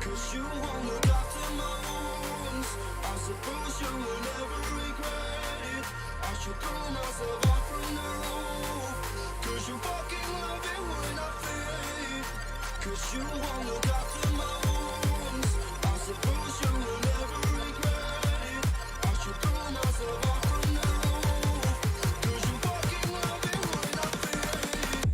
'Cause you won't look after my wounds. I suppose you will never regret it. I should throw myself off from the roof. 'Cause you fucking love it when I fade. 'Cause you won't look after my wounds. I suppose you will never regret it. I should throw myself off from the roof. 'Cause you fucking love it when I fade.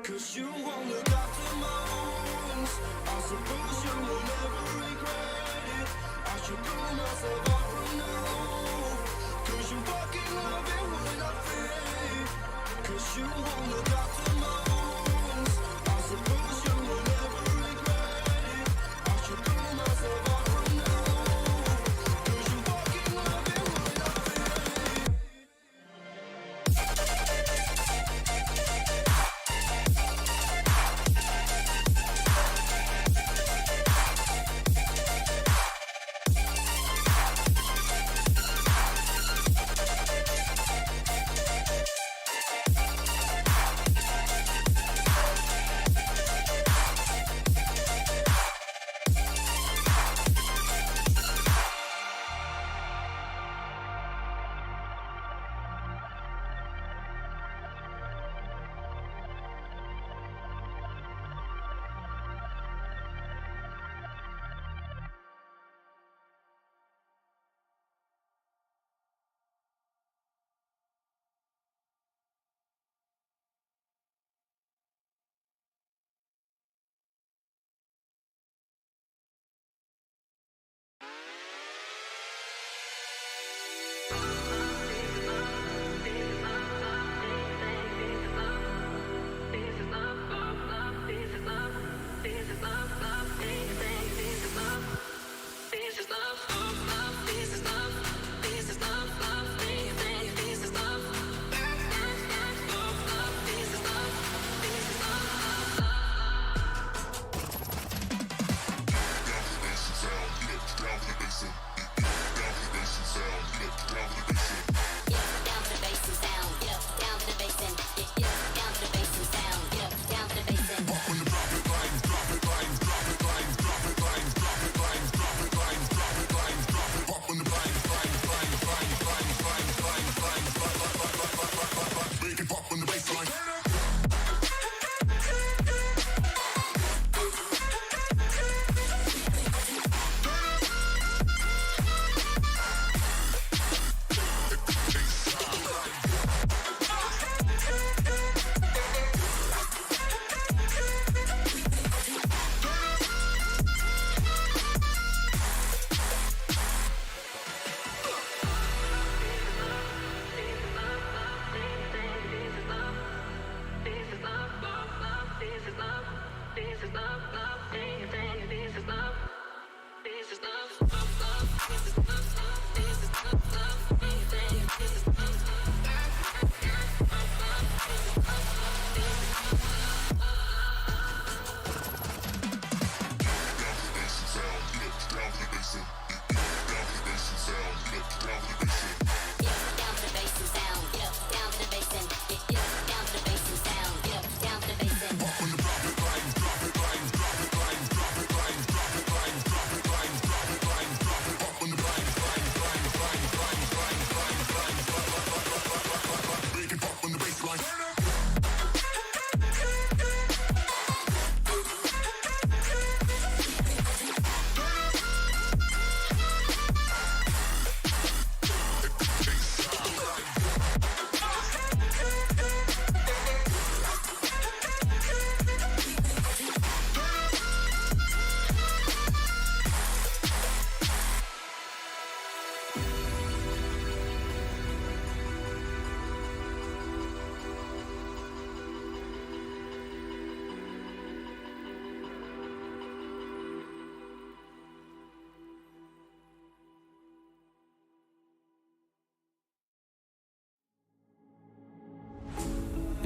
Cause you won't look after my wounds. I suppose you will never regret it. I should throw myself off from the roof. 'Cause you fucking love it when I fade. 'Cause you won't look after my wounds. I suppose you will never regret it. I should throw myself off from the roof. 'Cause you fucking love it when I fade.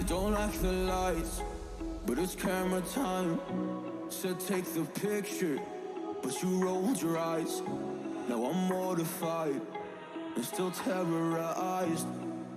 You don't like the lights, but it's camera time. Said take the picture, but you rolled your eyes. Now I'm mortified and still terrorized.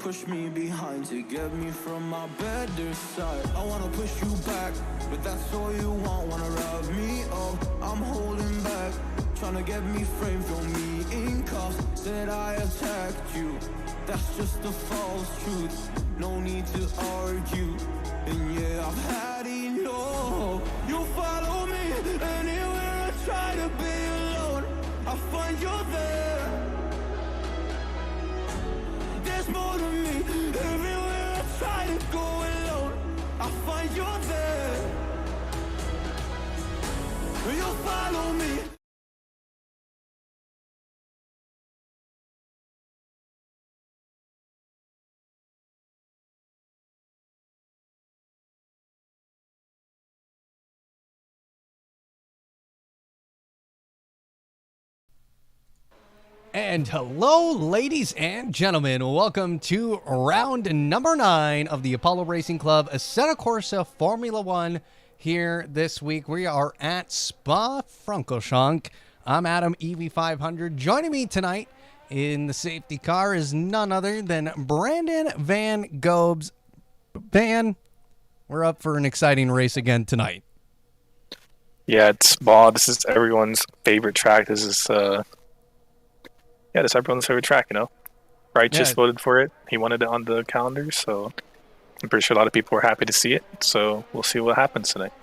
Push me behind to get me from my better side. I wanna push you back, but that's all you want. Wanna wrap me up, I'm holding back. Tryna get me framed, throw me in cuffs. Said I attacked you, that's just a false truth. No need to argue, and yeah, I've had enough. You follow me anywhere I try to be alone. I find you there. There's more to me. Everywhere I try to go alone, I find you there. You follow me. And hello, ladies and gentlemen. Welcome to round number 9 of the Apollo Racing Club Assetto Corsa Formula 1 here this week. We are at Spa-Francorchamps. I'm Adam, EV500. Joining me tonight in the safety car is none other than Brandon Van Gobes. Van, we're up for an exciting race again tonight. Yeah, it's Spa. This is everyone's favorite track. This is that's everyone's favorite track, you know. Wright just voted for it. He wanted it on the calendar, so I'm pretty sure a lot of people were happy to see it. So we'll see what happens tonight.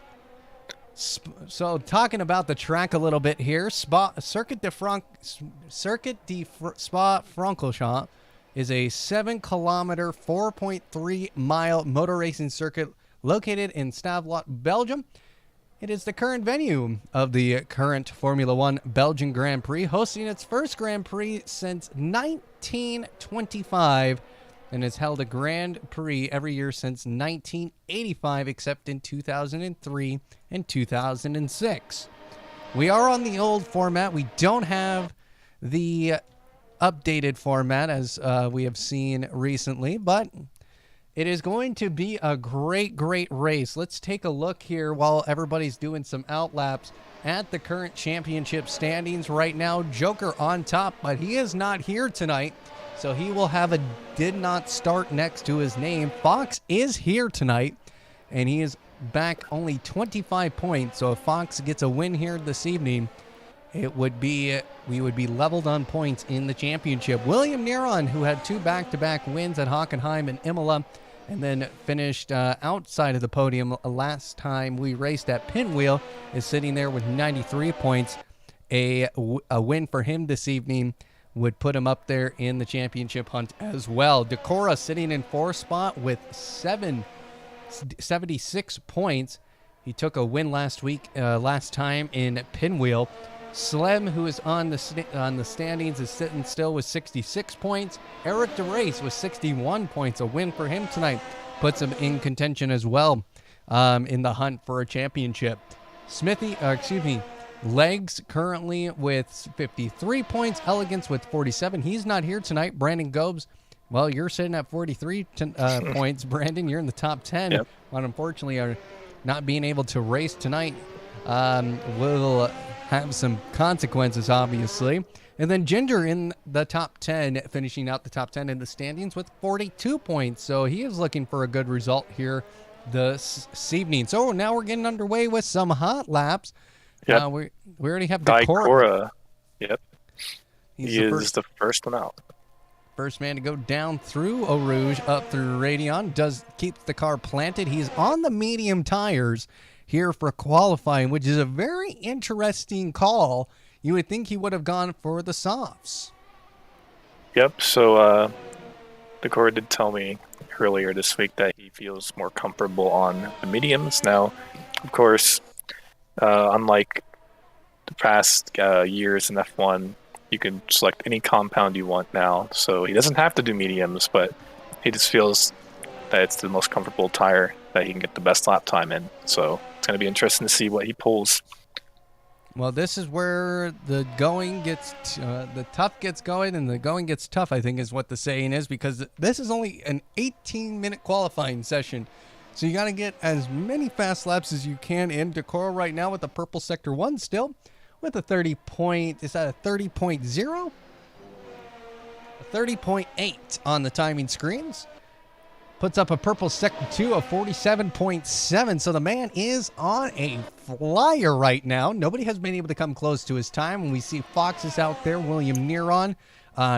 So talking about the track a little bit here, Circuit de Spa-Francorchamps is a 7-kilometer, 4.3-mile motor racing circuit located in Stavelot, Belgium. It is the current venue of the current Formula 1 Belgian Grand Prix, hosting its first Grand Prix since 1925, and has held a Grand Prix every year since 1985, except in 2003 and 2006. We are on the old format. We don't have the updated format as we have seen recently, but it is going to be a great race. Let's take a look here while everybody's doing some outlaps at the current championship standings right now. Joker on top, but he is not here tonight, so he will have a did not start next to his name. Fox is here tonight, and he is back only 25 points. So if Fox gets a win here this evening, we would be leveled on points in the championship. William Neron, who had 2 back-to-back wins at Hockenheim and Imola, and then finished outside of the podium last time we raced at Pinwheel, is sitting there with 93 points. A win for him this evening would put him up there in the championship hunt as well. Decora sitting in 4th spot with 76 points. He took a win last time in Pinwheel. Slem, who is on the standings, is sitting still with 66 points. Eric DeRace with 61 points. A win for him tonight puts him in contention as well in the hunt for a championship. Legs currently with 53 points. Elegance with 47. He's not here tonight. Brandon Gobes, well, you're sitting at 43 points. Brandon, you're in the top 10. Yep. But unfortunately are not being able to race tonight. Will have some consequences, obviously. And then Ginger in the top 10, finishing out the top 10 in the standings with 42 points. So he is looking for a good result here this evening. So now we're getting underway with some hot laps. Yep. We already have Decora. Yep. He's he is the first one out. First man to go down through Eau Rouge, up through Radion. Does keep the car planted. He's on the medium tires here for qualifying, which is a very interesting call. You would think he would have gone for the softs. Yep, so Decora did tell me earlier this week that he feels more comfortable on the mediums. Now, of course, unlike the past years in F1, you can select any compound you want now. So he doesn't have to do mediums, but he just feels that it's the most comfortable tire that he can get the best lap time in. So it's going to be interesting to see what he pulls. Well, this is where the going gets, the tough gets going and the going gets tough, I think is what the saying is, because this is only an 18-minute qualifying session. So you got to get as many fast laps as you can in. Decora right now with the purple sector 1 still with a 30 point, is that a 30.0? A 30.8 on the timing screens. Puts up a purple sector 2 of 47.7. So the man is on a flyer right now. Nobody has been able to come close to his time. We see Fox is out there. William Neron.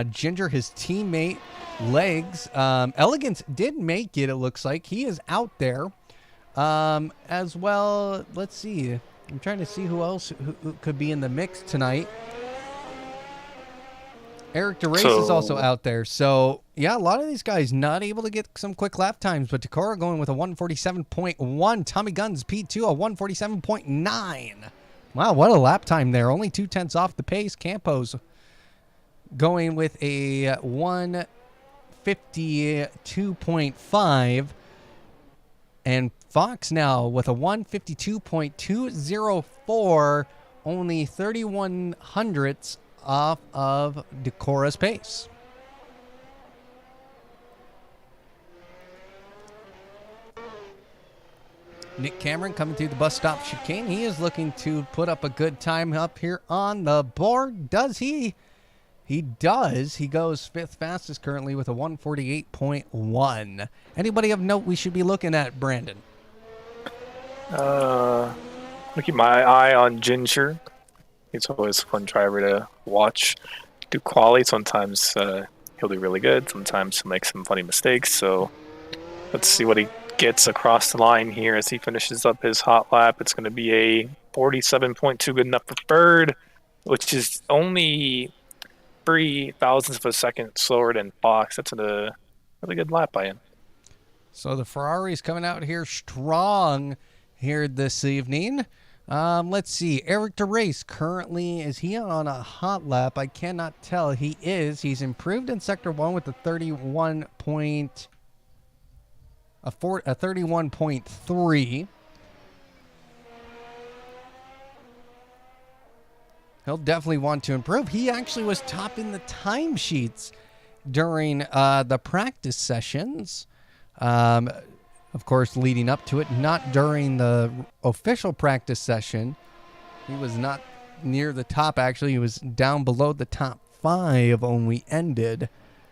Ginger, his teammate. Legs. Elegance did make it looks like. He is out there. As well, let's see. I'm trying to see who else who could be in the mix tonight. Eric DeRace is also out there. So, yeah, a lot of these guys not able to get some quick lap times, but Takora going with a 147.1. Tommy Guns P2, a 147.9. Wow, what a lap time there. Only 0.2 off the pace. Campos going with a 152.5. And Fox now with a 152.204, only 31 hundredths off of Decora's pace. Nick Cameron coming through the bus stop chicane. He is looking to put up a good time up here on the board. Does he? He does. He goes 5th fastest currently with a 148.1. Anybody of note we should be looking at, Brandon? I'll keep my eye on Ginger. He's always a fun driver to watch do quali. Sometimes he'll do really good. Sometimes he'll make some funny mistakes. So let's see what he gets across the line here as he finishes up his hot lap. It's going to be a 47.2, good enough for third, which is only 3 thousandths of a second slower than Fox. That's a really good lap by him. So the Ferrari's coming out here strong here this evening. Let's see. Eric DeRace currently, is he on a hot lap? I cannot tell. He is. He's improved in Sector 1 with a 31.3. He'll definitely want to improve. He actually was topping the timesheets during the practice sessions. Of course, leading up to it, not during the official practice session. He was not near the top, actually. He was down below the top 5 when we ended.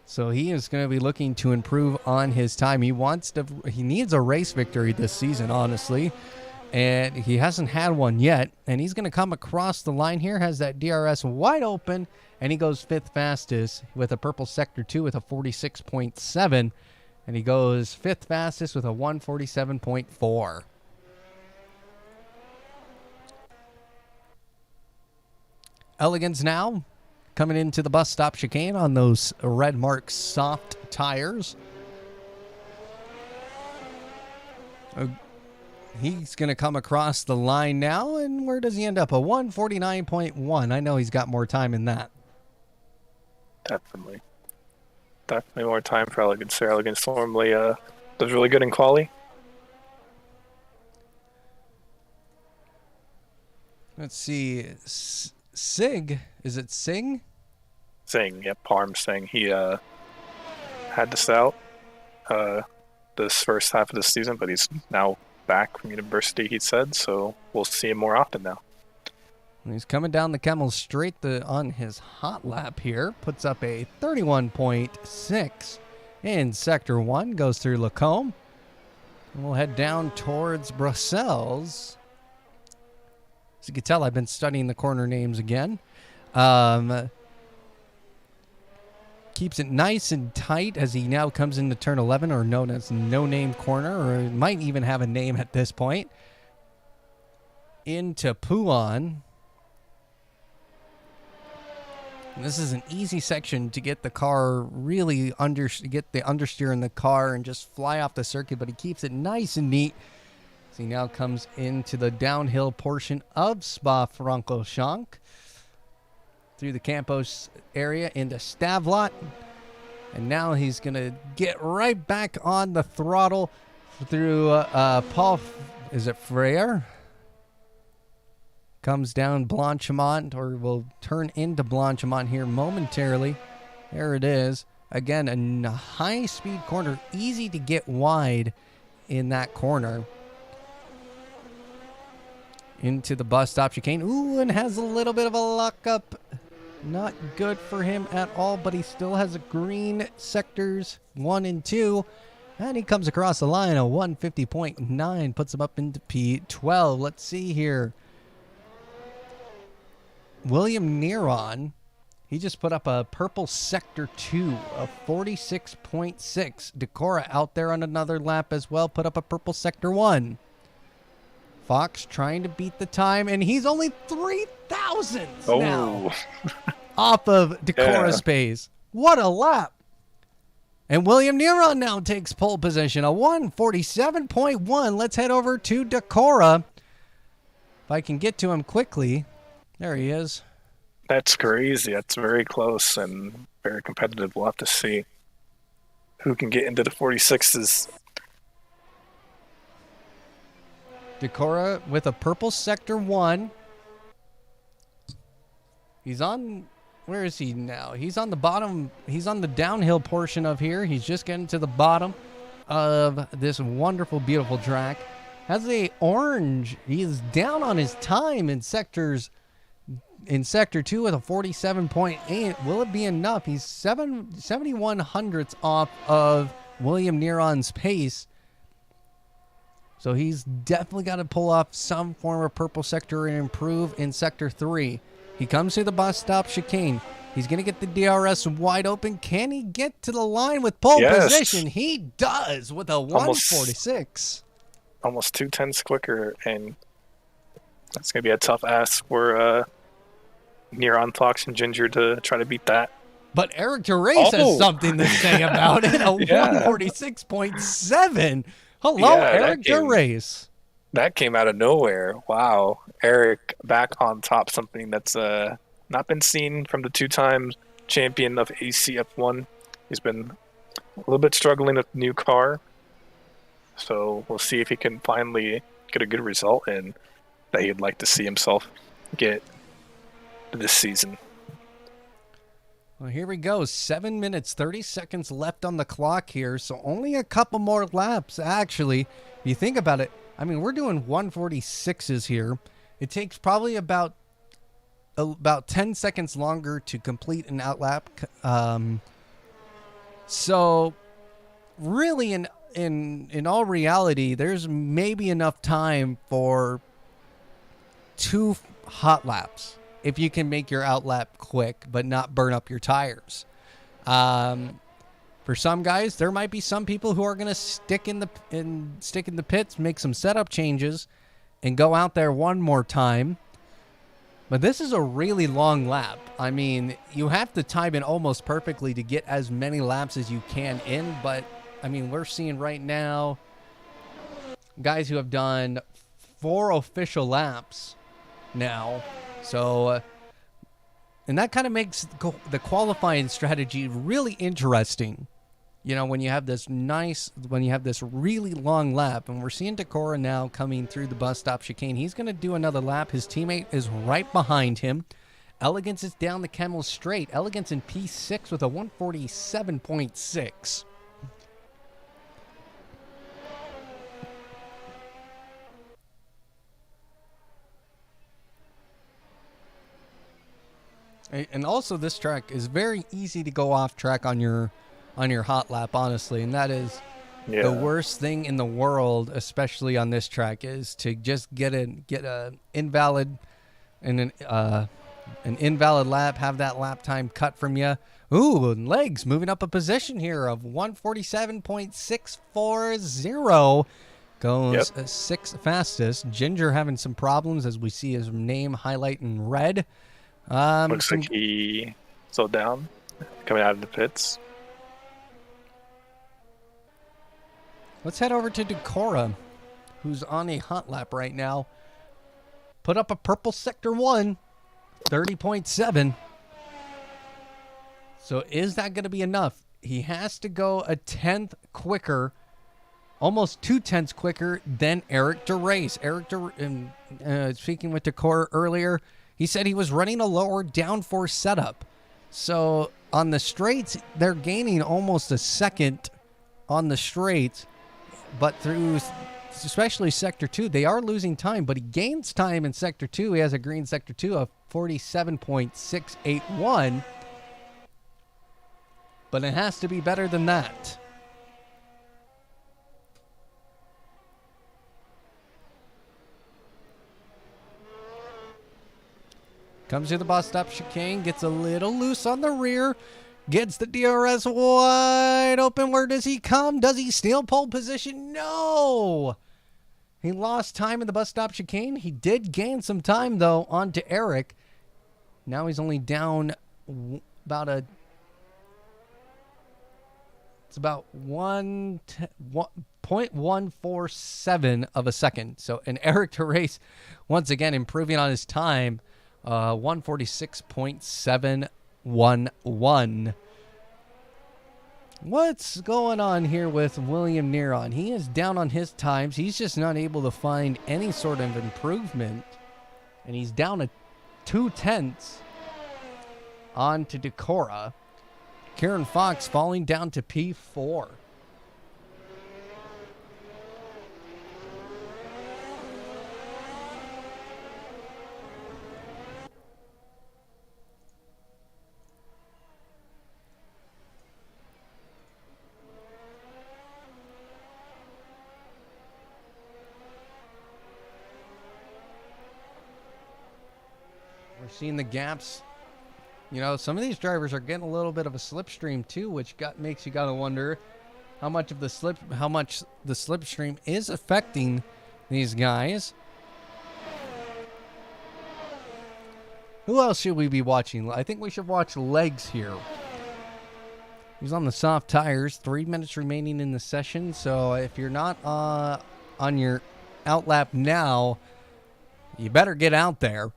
So he is going to be looking to improve on his time. He needs a race victory this season, honestly. And he hasn't had one yet. And he's going to come across the line here, has that DRS wide open, and he goes 5th fastest with a purple sector 2 with a 46.7. And he goes 5th fastest with a 147.4. Elegance now coming into the bus stop chicane on those Red Mark soft tires. He's going to come across the line now, and where does he end up? A 149.1. I know he's got more time in that. Definitely more time for Elegance. Elegance normally does really good in quali. Let's see. Sig, is it Sing? Singh, yep, Parm Singh. He had to sit out this first half of the season, but he's now back from university, he said, so we'll see him more often now. He's coming down the Camel straight on his hot lap here. Puts up a 31.6 in Sector 1. Goes through Lacombe. And we'll head down towards Brussels. As you can tell, I've been studying the corner names again. Keeps it nice and tight as he now comes into turn 11, or known as No Name Corner, or it might even have a name at this point. Into Pouan. And this is an easy section to get the car really get the understeer in the car and just fly off the circuit, but he keeps it nice and neat. So he now comes into the downhill portion of Spa-Francorchamps through the Campos area into Stavelot. And now he's going to get right back on the throttle through Paul, is it Frere? comes down Blanchimont, or will turn into Blanchimont here momentarily. There it is. Again, a high-speed corner, easy to get wide in that corner. Into the bus stop chicane. Ooh, and has a little bit of a lock-up. Not good for him at all, but he still has a green sectors 1 and 2. And he comes across the line, a 150.9, puts him up into P12. Let's see here. William Neron, he just put up a purple sector 2 of 46.6. Decora out there on another lap as well, put up a purple sector 1. Fox trying to beat the time, and he's only 3 thousandths now off of Decora's pace. What a lap. And William Neron now takes pole position, a 147.1. Let's head over to Decora. If I can get to him quickly. There he is. That's crazy. That's very close and very competitive. We'll have to see who can get into the 46s. Decora with a purple sector 1. He's on, where is he now? He's on the bottom. He's on the downhill portion of here. He's just getting to the bottom of this wonderful, beautiful track. Has a orange. He is down on his time in sector 2 with a 47.8. Will it be enough? He's 71 hundredths off of William Neron's pace. So he's definitely got to pull off some form of purple sector and improve in sector 3. He comes to the bus stop chicane. He's going to get the DRS wide open. Can he get to the line with pole position? He does with a 146. Almost 2 tenths quicker, and that's going to be a tough ask for Neron, Fox, and Ginger to try to beat that. But Eric Derace has something to say about it. A 146.7. Hello, Eric Derace. That came out of nowhere. Wow. Eric back on top, something that's not been seen from the 2-time champion of ACF1. He's been a little bit struggling with the new car. So we'll see if he can finally get a good result and that he'd like to see himself get this season. Well, here we go. 7 minutes, 30 seconds left on the clock here. So only a couple more laps, actually. If you think about it, I mean, we're doing 146s here. It takes probably about 10 seconds longer to complete an outlap. So really, in all reality, there's maybe enough time for 2 hot laps if you can make your outlap quick but not burn up your tires. For some guys, there might be some people who are going to stick in the pits, make some setup changes, and go out there one more time. But this is a really long lap. I mean, you have to time it almost perfectly to get as many laps as you can in. But, I mean, we're seeing right now guys who have done 4 official laps now. So, and that kind of makes the qualifying strategy really interesting. You know, when you have this really long lap, and we're seeing Decora now coming through the bus stop chicane. He's going to do another lap. His teammate is right behind him. Elegance is down the Camel Straight. Elegance in P6 with a 147.6. And also, this track is very easy to go off track on your hot lap, honestly, and that is the worst thing in the world, especially on this track, is to just get an invalid lap, have that lap time cut from you. Ooh, and Legs moving up a position here of 147.640. Goes 6th fastest. Ginger having some problems as we see his name highlight in red. Looks like he slowed down coming out of the pits. Let's head over to Decora, who's on a hot lap right now. Put up a purple sector 1, 30.7. So is that going to be enough? He has to go a 10th quicker almost 2/10 quicker than Eric DeRace. Speaking with Decor earlier, he said he was running a lower downforce setup. So on the straights, they're gaining almost a second on the straights, but through especially Sector 2, they are losing time, but he gains time in Sector 2. He has a green Sector 2 of 47.681, but it has to be better than that. Comes to the bus stop chicane, gets a little loose on the rear, gets the DRS wide open. Where does he come? Does he steal pole position? No! He lost time in the bus stop chicane. He did gain some time, though, onto Eric. Now he's only down about a... It's about 0.147 of a second. So, and Eric DeRace, once again, improving on his time. 146.711. What's going on here with William Neron? He is down on his times. He's just not able to find any sort of improvement. And he's down to 2/10 on to Decora. Karen Fox falling down to P4. We're seeing the gaps. You know, some of these drivers are getting a little bit of a slipstream too, which makes you gotta wonder how much the slipstream is affecting these guys. Who else should we be watching? I think we should watch Legs here. He's on the soft tires. 3 minutes remaining in the session. So if you're not on your out lap now, you better get out there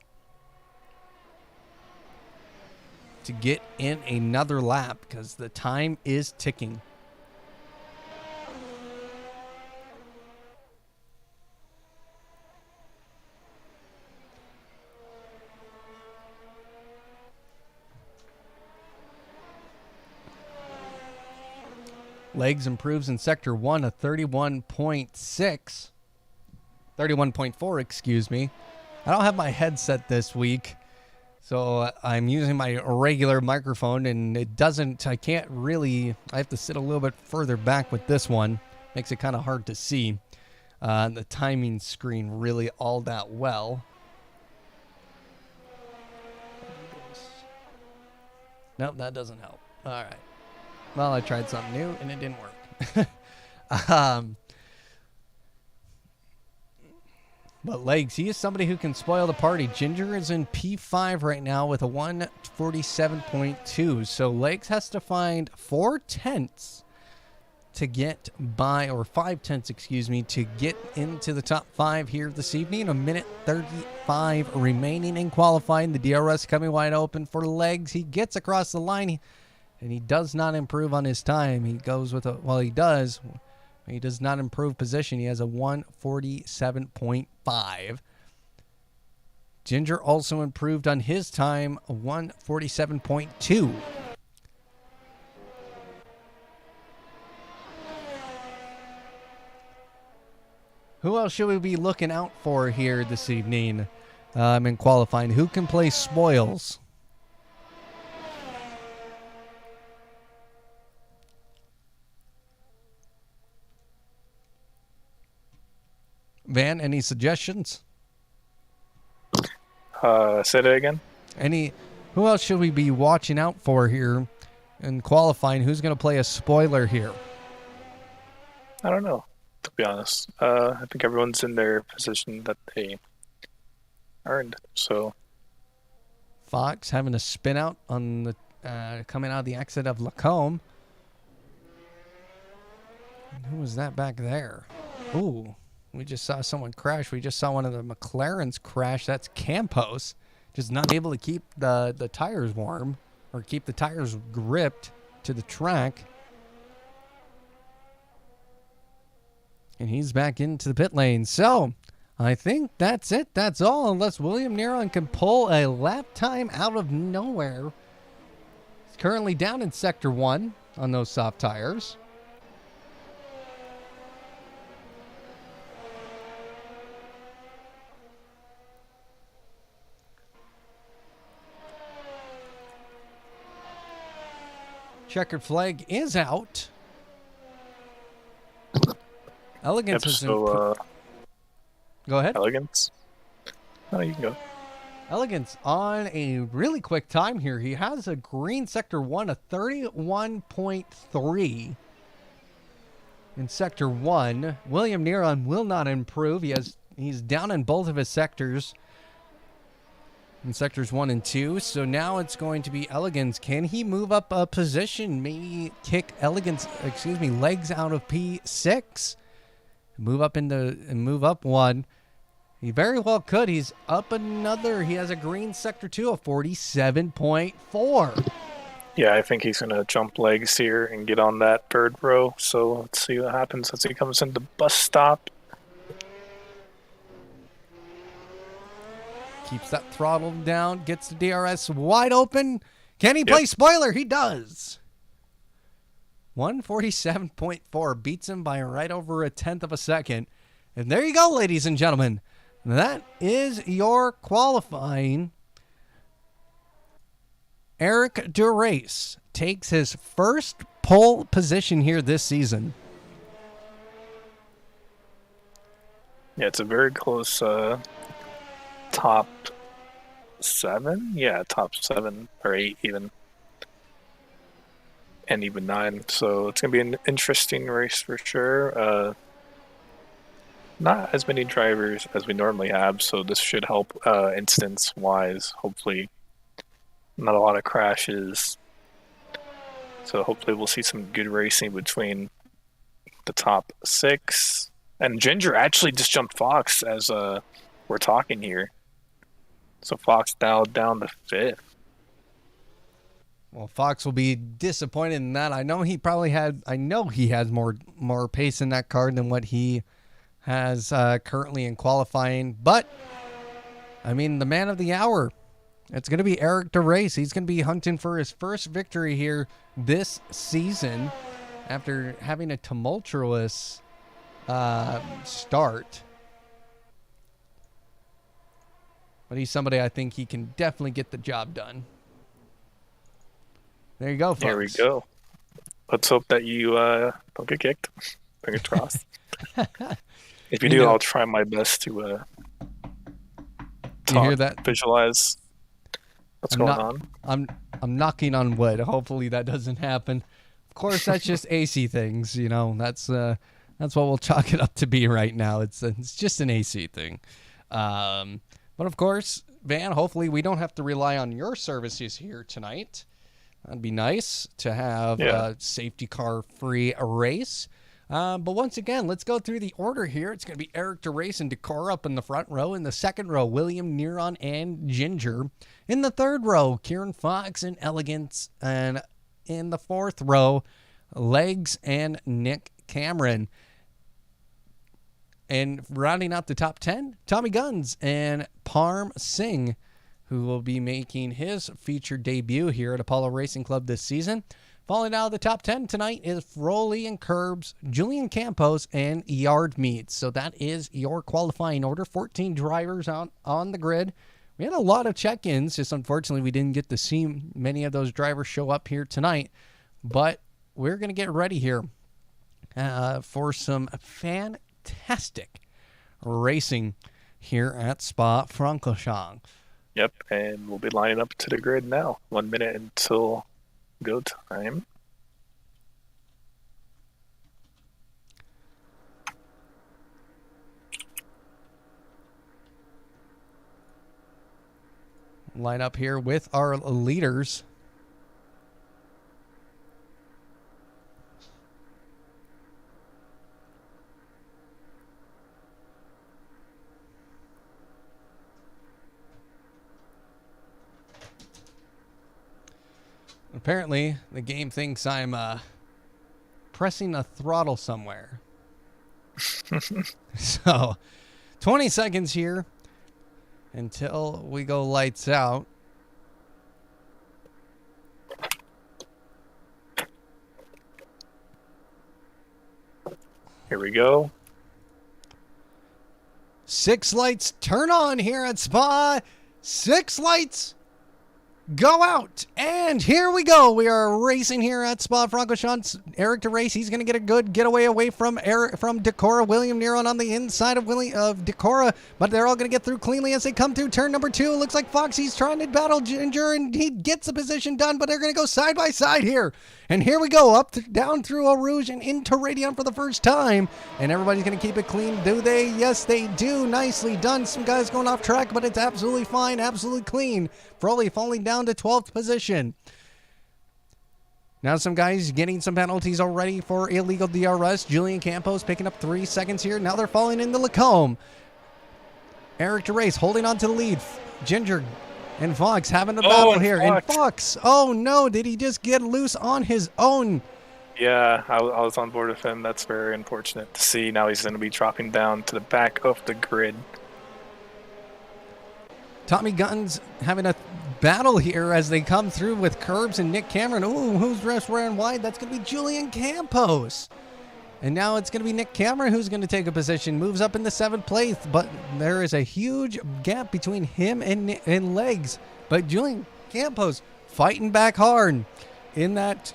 to get in another lap because the time is ticking. Legs improves in Sector 1 a 31.4, excuse me. I don't have my headset this week, so I'm using my regular microphone, and I can't really, I have to sit a little bit further back with this one. Makes it kind of hard to see the timing screen really all that well. Nope, that doesn't help. All right. Well, I tried something new, and it didn't work. But Legs, he is somebody who can spoil the party. Ginger is in P5 right now with a 147.2. So Legs has to find 4/10 to get by, or 5/10, excuse me, to get into the top 5 here this evening. 1:35 remaining in qualifying. The DRS coming wide open for Legs. He gets across the line, and he does not improve on his time. He goes with he does. He does not improve position. He has a 147.5. Ginger also improved on his time, a 147.2. Who else should we be looking out for here this evening in qualifying? Who can play spoils? Van, any suggestions? Say that again. Who else should we be watching out for here in qualifying? Who's going to play a spoiler here? I don't know, to be honest. I think everyone's in their position that they earned. So Fox having a spin out on the coming out of the exit of Lacombe. And who was that back there? Ooh. We just saw someone crash. We just saw one of the McLarens crash. That's Campos. Just not able to keep the tires warm or keep the tires gripped to the track. And he's back into the pit lane. So I think that's it. That's all. Unless William Neron can pull a lap time out of nowhere. He's currently down in Sector 1 on those soft tires. Checkered flag is out. Elegance Yep, is so, Go ahead. Elegance? Oh, you can go. Elegance on a really quick time here. He has a green Sector 1, a 31.3 in Sector 1. William Neron will not improve. He's down in both of his sectors. In Sectors 1 and 2. So now it's going to be Elegance. Can he move up a position? Maybe kick legs out of P6. Move up one. He very well could. He's up another. He has a green Sector 2 of 47.4. Yeah, I think he's going to jump legs here and get on that third row. So let's see what happens as he comes into bus stop. Keeps that throttle down. Gets the DRS wide open. Can he play spoiler? He does. 147.4 beats him by right over a tenth of a second. And there you go, ladies and gentlemen. That is your qualifying. Eric DeRace takes his first pole position here this season. Yeah, it's a very close top 7? Yeah, top 7 or 8 even. And even 9. So it's going to be an interesting race for sure. Not as many drivers as we normally have, so this should help instance-wise. Hopefully not a lot of crashes. So hopefully we'll see some good racing between the top 6. And Ginger actually just jumped Fox as we're talking here. So Fox dialed down to 5th. Well, Fox will be disappointed in that. I know he has more pace in that car than what he has currently in qualifying. But, I mean, the man of the hour, it's going to be Eric DeRace. He's going to be hunting for his first victory here this season after having a tumultuous start. But he's somebody I think he can definitely get the job done. There you go, folks. There we go. Let's hope that you don't get kicked. Fingers crossed. If you do, I'll try my best to you hear that? Visualize what's going on. I'm knocking on wood. Hopefully that doesn't happen. Of course, that's just AC things. You know, that's what we'll chalk it up to be right now. It's just an AC thing. But of course, Van, hopefully we don't have to rely on your services here tonight. That'd be nice to have a safety car free race. But once again, let's go through the order here. It's going to be Eric DeRace and Decor up in the front row. In the second row, William Neron and Ginger. In the third row, Kieran Fox and Elegance. And in the fourth row, Legs and Nick Cameron. And rounding out the top 10, Tommy Guns and Parm Singh, who will be making his featured debut here at Apollo Racing Club this season. Falling out of the top 10 tonight is Froley and Curbs, Julian Campos, and Yard Meats. So that is your qualifying order. 14 drivers on the grid. We had a lot of check-ins. Just unfortunately, we didn't get to see many of those drivers show up here tonight. But we're going to get ready here for some fantastic racing here at Spa-Francorchamps. Yep, and we'll be lining up to the grid now. 1 minute until go time. Line up here with our leaders. Apparently, the game thinks I'm pressing a throttle somewhere. So 20 seconds here until we go lights out. Here we go. 6 lights turn on here at Spa. 6 lights go out. And here we go. We are racing here at Spa-Francorchamps. Eric to race. He's going to get a good getaway away from Decora. William Neron on the inside of Decora. But they're all going to get through cleanly as they come through turn number 2. It looks like Foxy's trying to battle Ginger, and he gets the position done, but they're going to go side by side here. And here we go, down through Eau Rouge and into Radion for the first time. And everybody's going to keep it clean. Do they? Yes, they do. Nicely done. Some guys going off track, but it's absolutely fine, absolutely clean. Froley falling down to 12th position. Now some guys getting some penalties already for illegal DRS. Julian Campos picking up 3 seconds here. Now they're falling into Lacombe. Eric DeRace holding on to the lead. Ginger and Fox having a battle here. And Fox, oh no, did he just get loose on his own? Yeah, I was on board with him. That's very unfortunate to see. Now he's going to be dropping down to the back of the grid. Tommy Guns having a battle here as they come through with Curbs and Nick Cameron. Ooh, who's dressed ran wide? That's going to be Julian Campos. And now it's going to be Nick Cameron who's going to take a position. Moves up into 7th place, but there is a huge gap between him and Legs. But Julian Campos fighting back hard in that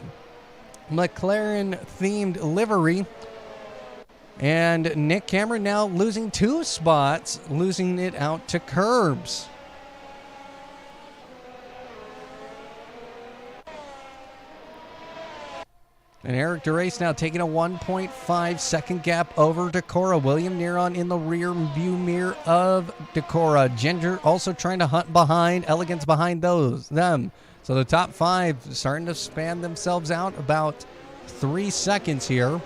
McLaren-themed livery. And Nick Cameron now losing 2 spots, losing it out to Curbs. And Eric DeRace now taking a 1.5 second gap over Decora. William Neron in the rear view mirror of Decora. Ginger also trying to hunt behind. Elegance behind them. So the top 5 starting to span themselves out about 3 seconds here.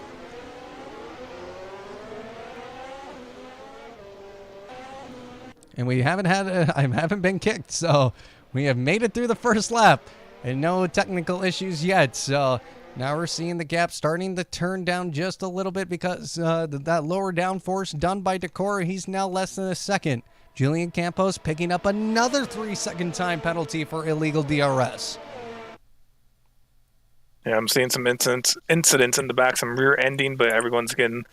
And we haven't I haven't been kicked, so we have made it through the first lap and no technical issues yet. So now we're seeing the gap starting to turn down just a little bit because that lower downforce done by Decora, he's now less than a second. Julian Campos picking up another 3-second time penalty for illegal DRS. Yeah, I'm seeing some incidents in the back, some rear ending, but everyone's getting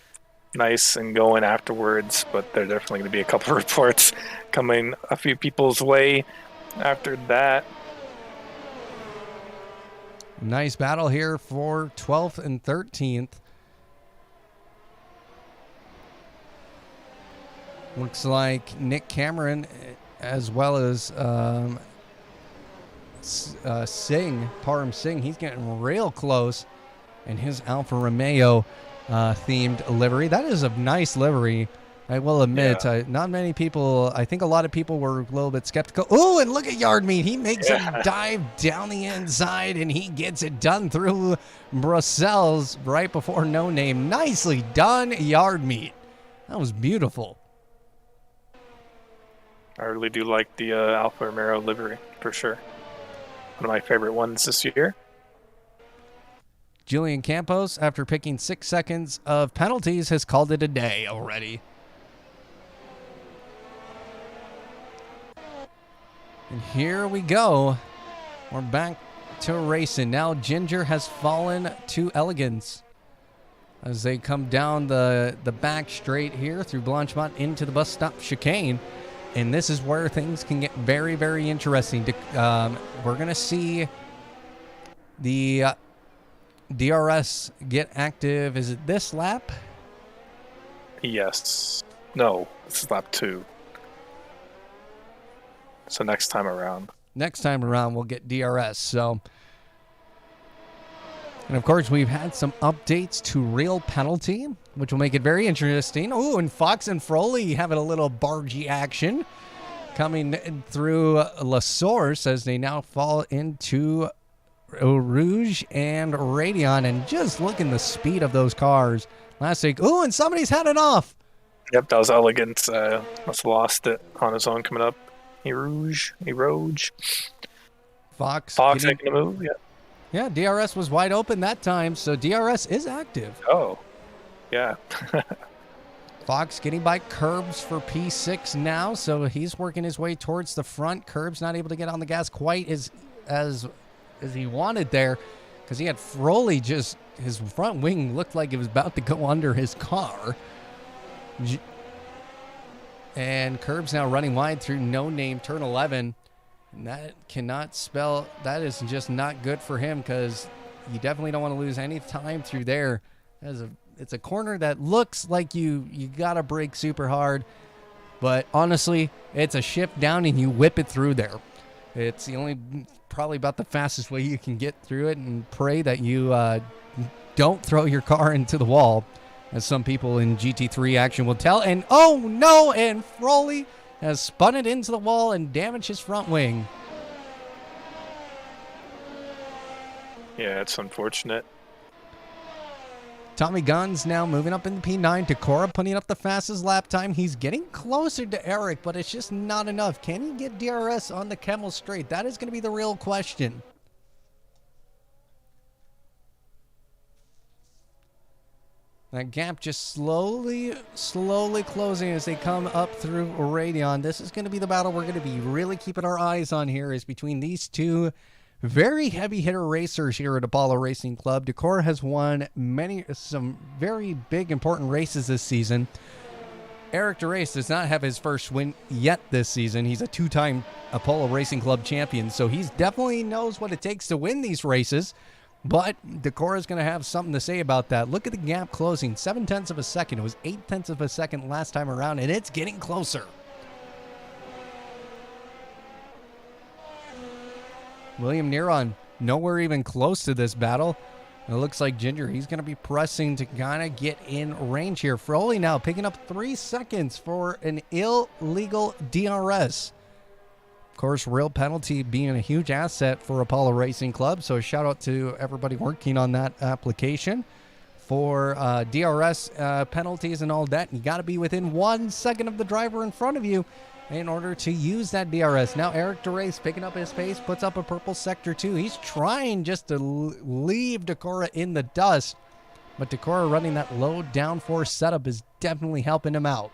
nice and going afterwards. But there are definitely going to be a couple of reports coming a few people's way after that. Nice battle here for 12th and 13th. Looks like Nick Cameron as well as Param Singh, he's getting real close in his Alfa Romeo themed livery. That is a nice livery, I will admit. Yeah. Not many people, I think a lot of people were a little bit skeptical. Oh, and look at Yardmeet. He makes a dive down the inside, and he gets it done through Brussels right before No Name. Nicely done, Yardmeet. That was beautiful. I really do like the Alfa Romeo livery, for sure. One of my favorite ones this year. Julian Campos, after picking 6 seconds of penalties, has called it a day already. And here we go. We're back to racing. Now Ginger has fallen to Elegance as they come down the back straight here through Blanchemont into the bus stop chicane. And this is where things can get very, very interesting. We're going to see the DRS get active. Is it this lap? Yes. No, this is lap 2. So next time around. Next time around, we'll get DRS. So, and of course, we've had some updates to real penalty, which will make it very interesting. Oh, and Fox and Froley having a little bargy action coming through La Source as they now fall into Eau Rouge and Radion. And just look at the speed of those cars. Last week, oh, and somebody's heading off. Yep, that was Elegance. Must have lost it on his own coming up. Eau Rouge. Fox making a move, yeah. Yeah, DRS was wide open that time, so DRS is active. Oh, yeah. Fox getting by Curbs for P6 now, so he's working his way towards the front. Curbs not able to get on the gas quite as he wanted there, because he had Froley just, his front wing looked like it was about to go under his car. And Curbs now running wide through No Name, turn 11. And that cannot spell, that is just not good for him, because you definitely don't want to lose any time through there. It's a corner that looks like you got to brake super hard, but honestly, it's a shift down and you whip it through there. It's the only, probably about the fastest way you can get through it, and pray that you don't throw your car into the wall, as some people in GT3 action will tell. And oh no, and Froley has spun it into the wall and damaged his front wing. Yeah, it's unfortunate. Tommy Gunn's now moving up in the P9. Takora putting up the fastest lap time. He's getting closer to Eric, but it's just not enough. Can he get DRS on the Kemmel straight? That is going to be the real question. That gap just slowly closing as they come up through Radion. This is going to be the battle we're going to be really keeping our eyes on here, is between these two very heavy hitter racers here at Apollo Racing Club. Decor has won some very big important races this season. Eric DeRace does not have his first win yet this season. He's a two-time Apollo Racing Club champion, so he's definitely knows what it takes to win these races. But Decor is going to have something to say about that. Look at the gap closing, 0.7 of a second. It was 0.8 of a second last time around, and it's getting closer. William Neron, nowhere even close to this battle. It looks like Ginger, he's going to be pressing to kind of get in range here. Froley now picking up 3 seconds for an illegal DRS. Of course, real penalty being a huge asset for Apollo Racing Club. So shout out to everybody working on that application for DRS penalties and all that. You got to be within 1 second of the driver in front of you in order to use that DRS. Now Eric DeRace picking up his pace, puts up a purple sector 2. He's trying just to leave Decora in the dust, but Decora running that low downforce setup is definitely helping him out.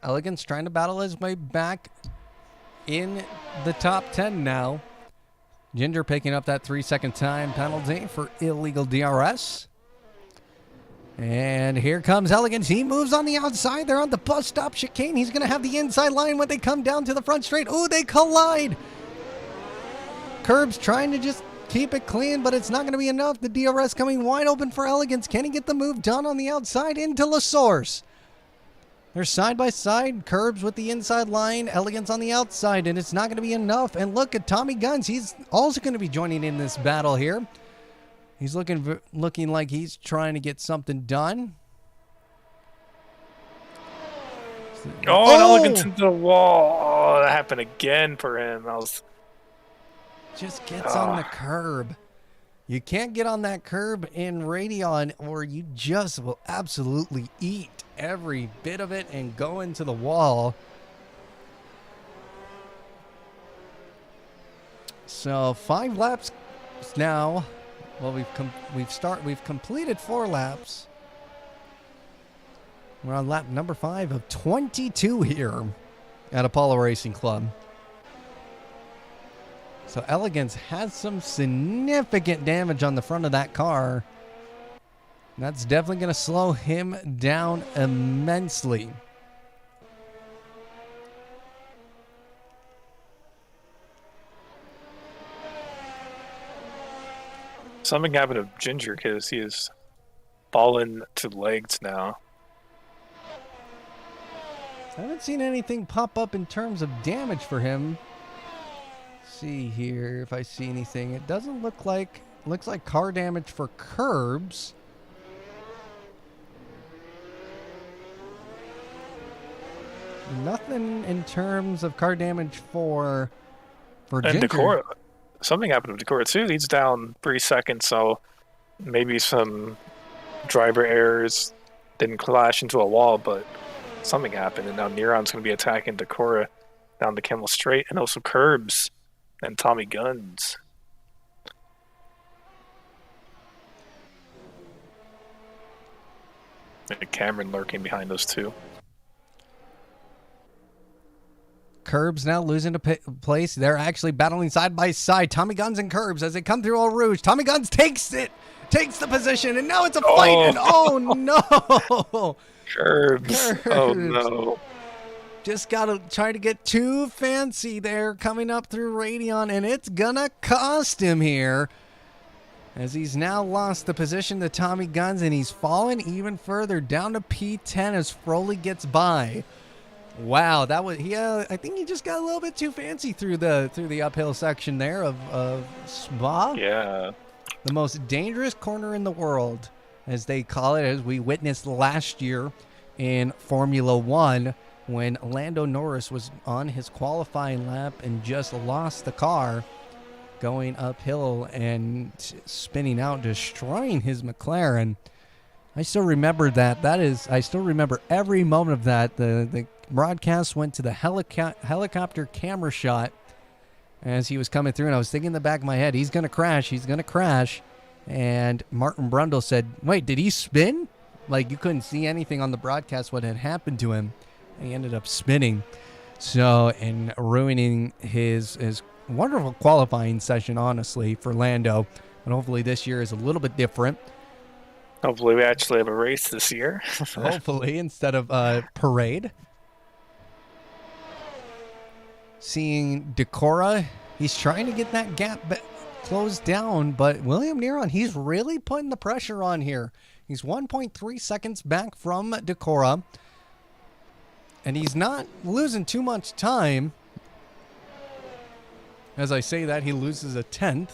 Elegance trying to battle his way back in the top 10 now. Ginger picking up that 3-second time penalty for illegal DRS. And here comes Elegance. He moves on the outside. They're on the bus stop chicane. He's going to have the inside line when they come down to the front straight. Oh, they collide. Curbs trying to just keep it clean, but it's not going to be enough. The DRS coming wide open for Elegance. Can he get the move done on the outside into La Source? They're side by side, Curbs with the inside line, Elegance on the outside, and it's not going to be enough. And look at Tommy Guns. He's also going to be joining in this battle here. He's looking like he's trying to get something done. Oh, and Elegance into the wall. Oh, that happened again for him. Just gets on the curb. You can't get on that curb in Radion, or you just will absolutely eat every bit of it and go into the wall. So 5 laps now. Well, we've completed 4 laps. We're on lap number 5 of 22 here at Apollo Racing Club. So Elegance has some significant damage on the front of that car. That's definitely going to slow him down immensely. Something happened to Ginger because he has fallen to legs now. I haven't seen anything pop up in terms of damage for him. See here if I see anything. It doesn't look like, looks like car damage for Curbs. Nothing in terms of car damage for Ginger. And Decora, something happened to Decora too. He's down 3 seconds, so maybe some driver errors didn't clash into a wall, but something happened, and now Neuron's going to be attacking Decora down the Camel Straight, and also Curbs and Tommy Guns. And Cameron lurking behind those two. Curbs now losing to place. They're actually battling side by side. Tommy Guns and Curbs as they come through Eau Rouge. Tommy Guns takes the position, and now it's a fight. And oh no! Curbs. Oh no! Just gotta try to get too fancy there, coming up through Radeon, and it's gonna cost him here, as he's now lost the position to Tommy Guns, and he's fallen even further down to P10 as Froley gets by. Wow, that was I think he just got a little bit too fancy through the uphill section there of Spa. Yeah. The most dangerous corner in the world, as they call it, as we witnessed last year in Formula One when Lando Norris was on his qualifying lap and just lost the car going uphill and spinning out, destroying his McLaren. I still remember that. I still remember every moment of that. The broadcast went to the helicopter camera shot as he was coming through, and I was thinking in the back of my head, he's going to crash. And Martin Brundle said, wait, did he spin? Like, you couldn't see anything on the broadcast what had happened to him. And he ended up spinning. So, and ruining his wonderful qualifying session, honestly, for Lando. But hopefully this year is a little bit different. Hopefully we actually have a race this year. Hopefully, instead of a parade. Seeing Decora, he's trying to get that gap closed down, but William Neron, he's really putting the pressure on here. He's 1.3 seconds back from Decora, and he's not losing too much time. As I say that, he loses a 10th.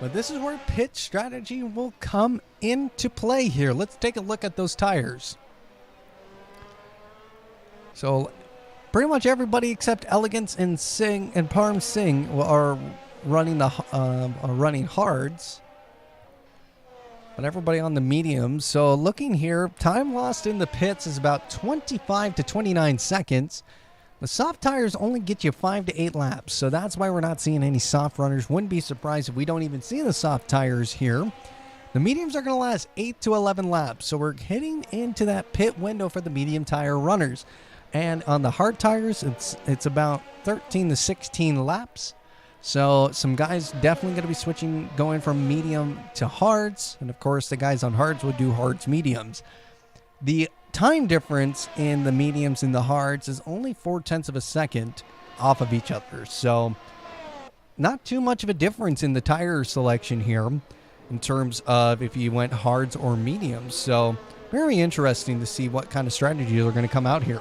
But this is where pit strategy will come into play here. Let's take a look at those tires. So pretty much everybody except Elegance and Singh and Parm Singh are running hards. But everybody on the mediums. So looking here, time lost in the pits is about 25 to 29 seconds. The soft tires only get you 5 to 8 laps, so that's why we're not seeing any soft runners. Wouldn't be surprised if we don't even see the soft tires here. The mediums are going to last 8 to 11 laps, so we're hitting into that pit window for the medium tire runners. And on the hard tires, it's about 13 to 16 laps. So some guys definitely going to be switching, going from medium to hards, and of course the guys on hards would do hards mediums. The time difference in the mediums and the hards is only 0.4 of a second off of each other. So not too much of a difference in the tire selection here in terms of if you went hards or mediums. So very interesting to see what kind of strategies are going to come out here.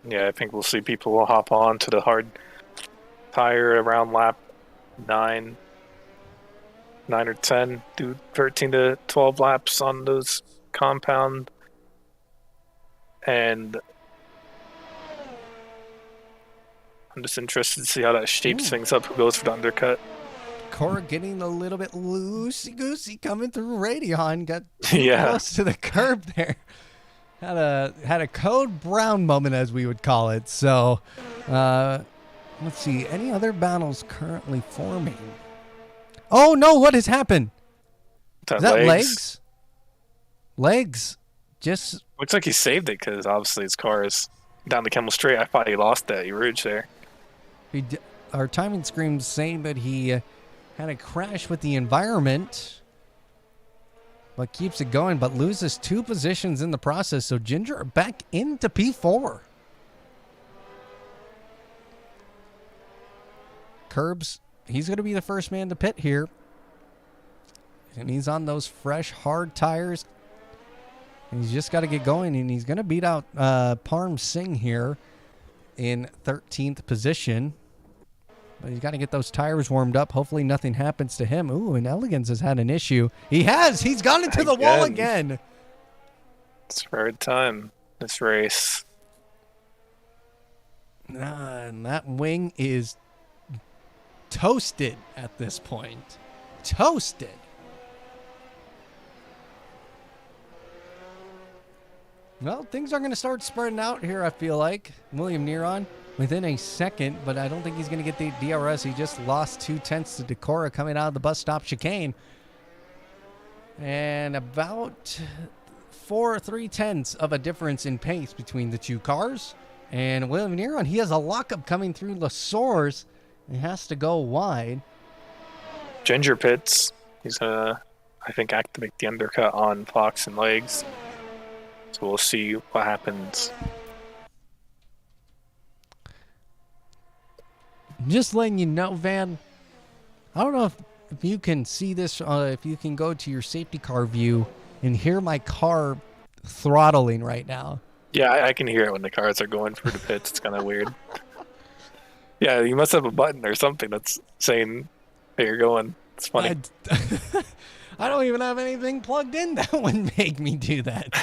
Yeah, I think we'll see people will hop on to the hard tire around lap 9 or 10, do 13 to 12 laps on those compound, and I'm just interested to see how that shapes things up, who goes for the undercut. Cora getting a little bit loosey-goosey coming through Radeon, got Yeah. close to the curb there. Had a Code Brown moment, as we would call it. So, let's see. Any other battles currently forming? Oh, no. What has happened? Is that legs? Legs. Just... Looks like he saved it, because obviously his car is down the Camel Straight. I thought he lost that Rouge there. Our timing screen's saying that he had a crash with the environment, but keeps it going, but loses 2 positions in the process. So Ginger back into P4. Curbs, he's going to be the first man to pit here. And he's on those fresh, hard tires. And he's just got to get going, and he's going to beat out Parm Singh here in 13th position. But he's got to get those tires warmed up. Hopefully nothing happens to him. Ooh, and Elegance has had an issue. He has! He's gone into the wall again! It's third time this race. And that wing is toasted at this point. Toasted. Well, things are going to start spreading out here, I feel like. William Neron within a second, but I don't think he's going to get the DRS. He just lost 2/10 to Decora coming out of the bus stop chicane. And about 3/10 of a difference in pace between the two cars. And William Neron, he has a lockup coming through La Source. He has to go wide. Ginger pits. He's going to, I think, activate the undercut on Fox and Legs. So we'll see what happens. Just letting you know, Van, I don't know if you can see this, if you can go to your safety car view and hear my car throttling right now. Yeah, I can hear it when the cars are going through the pits. It's kind of weird. Yeah, you must have a button or something that's saying, hey, you're going. It's funny. I don't even have anything plugged in that would make me do that.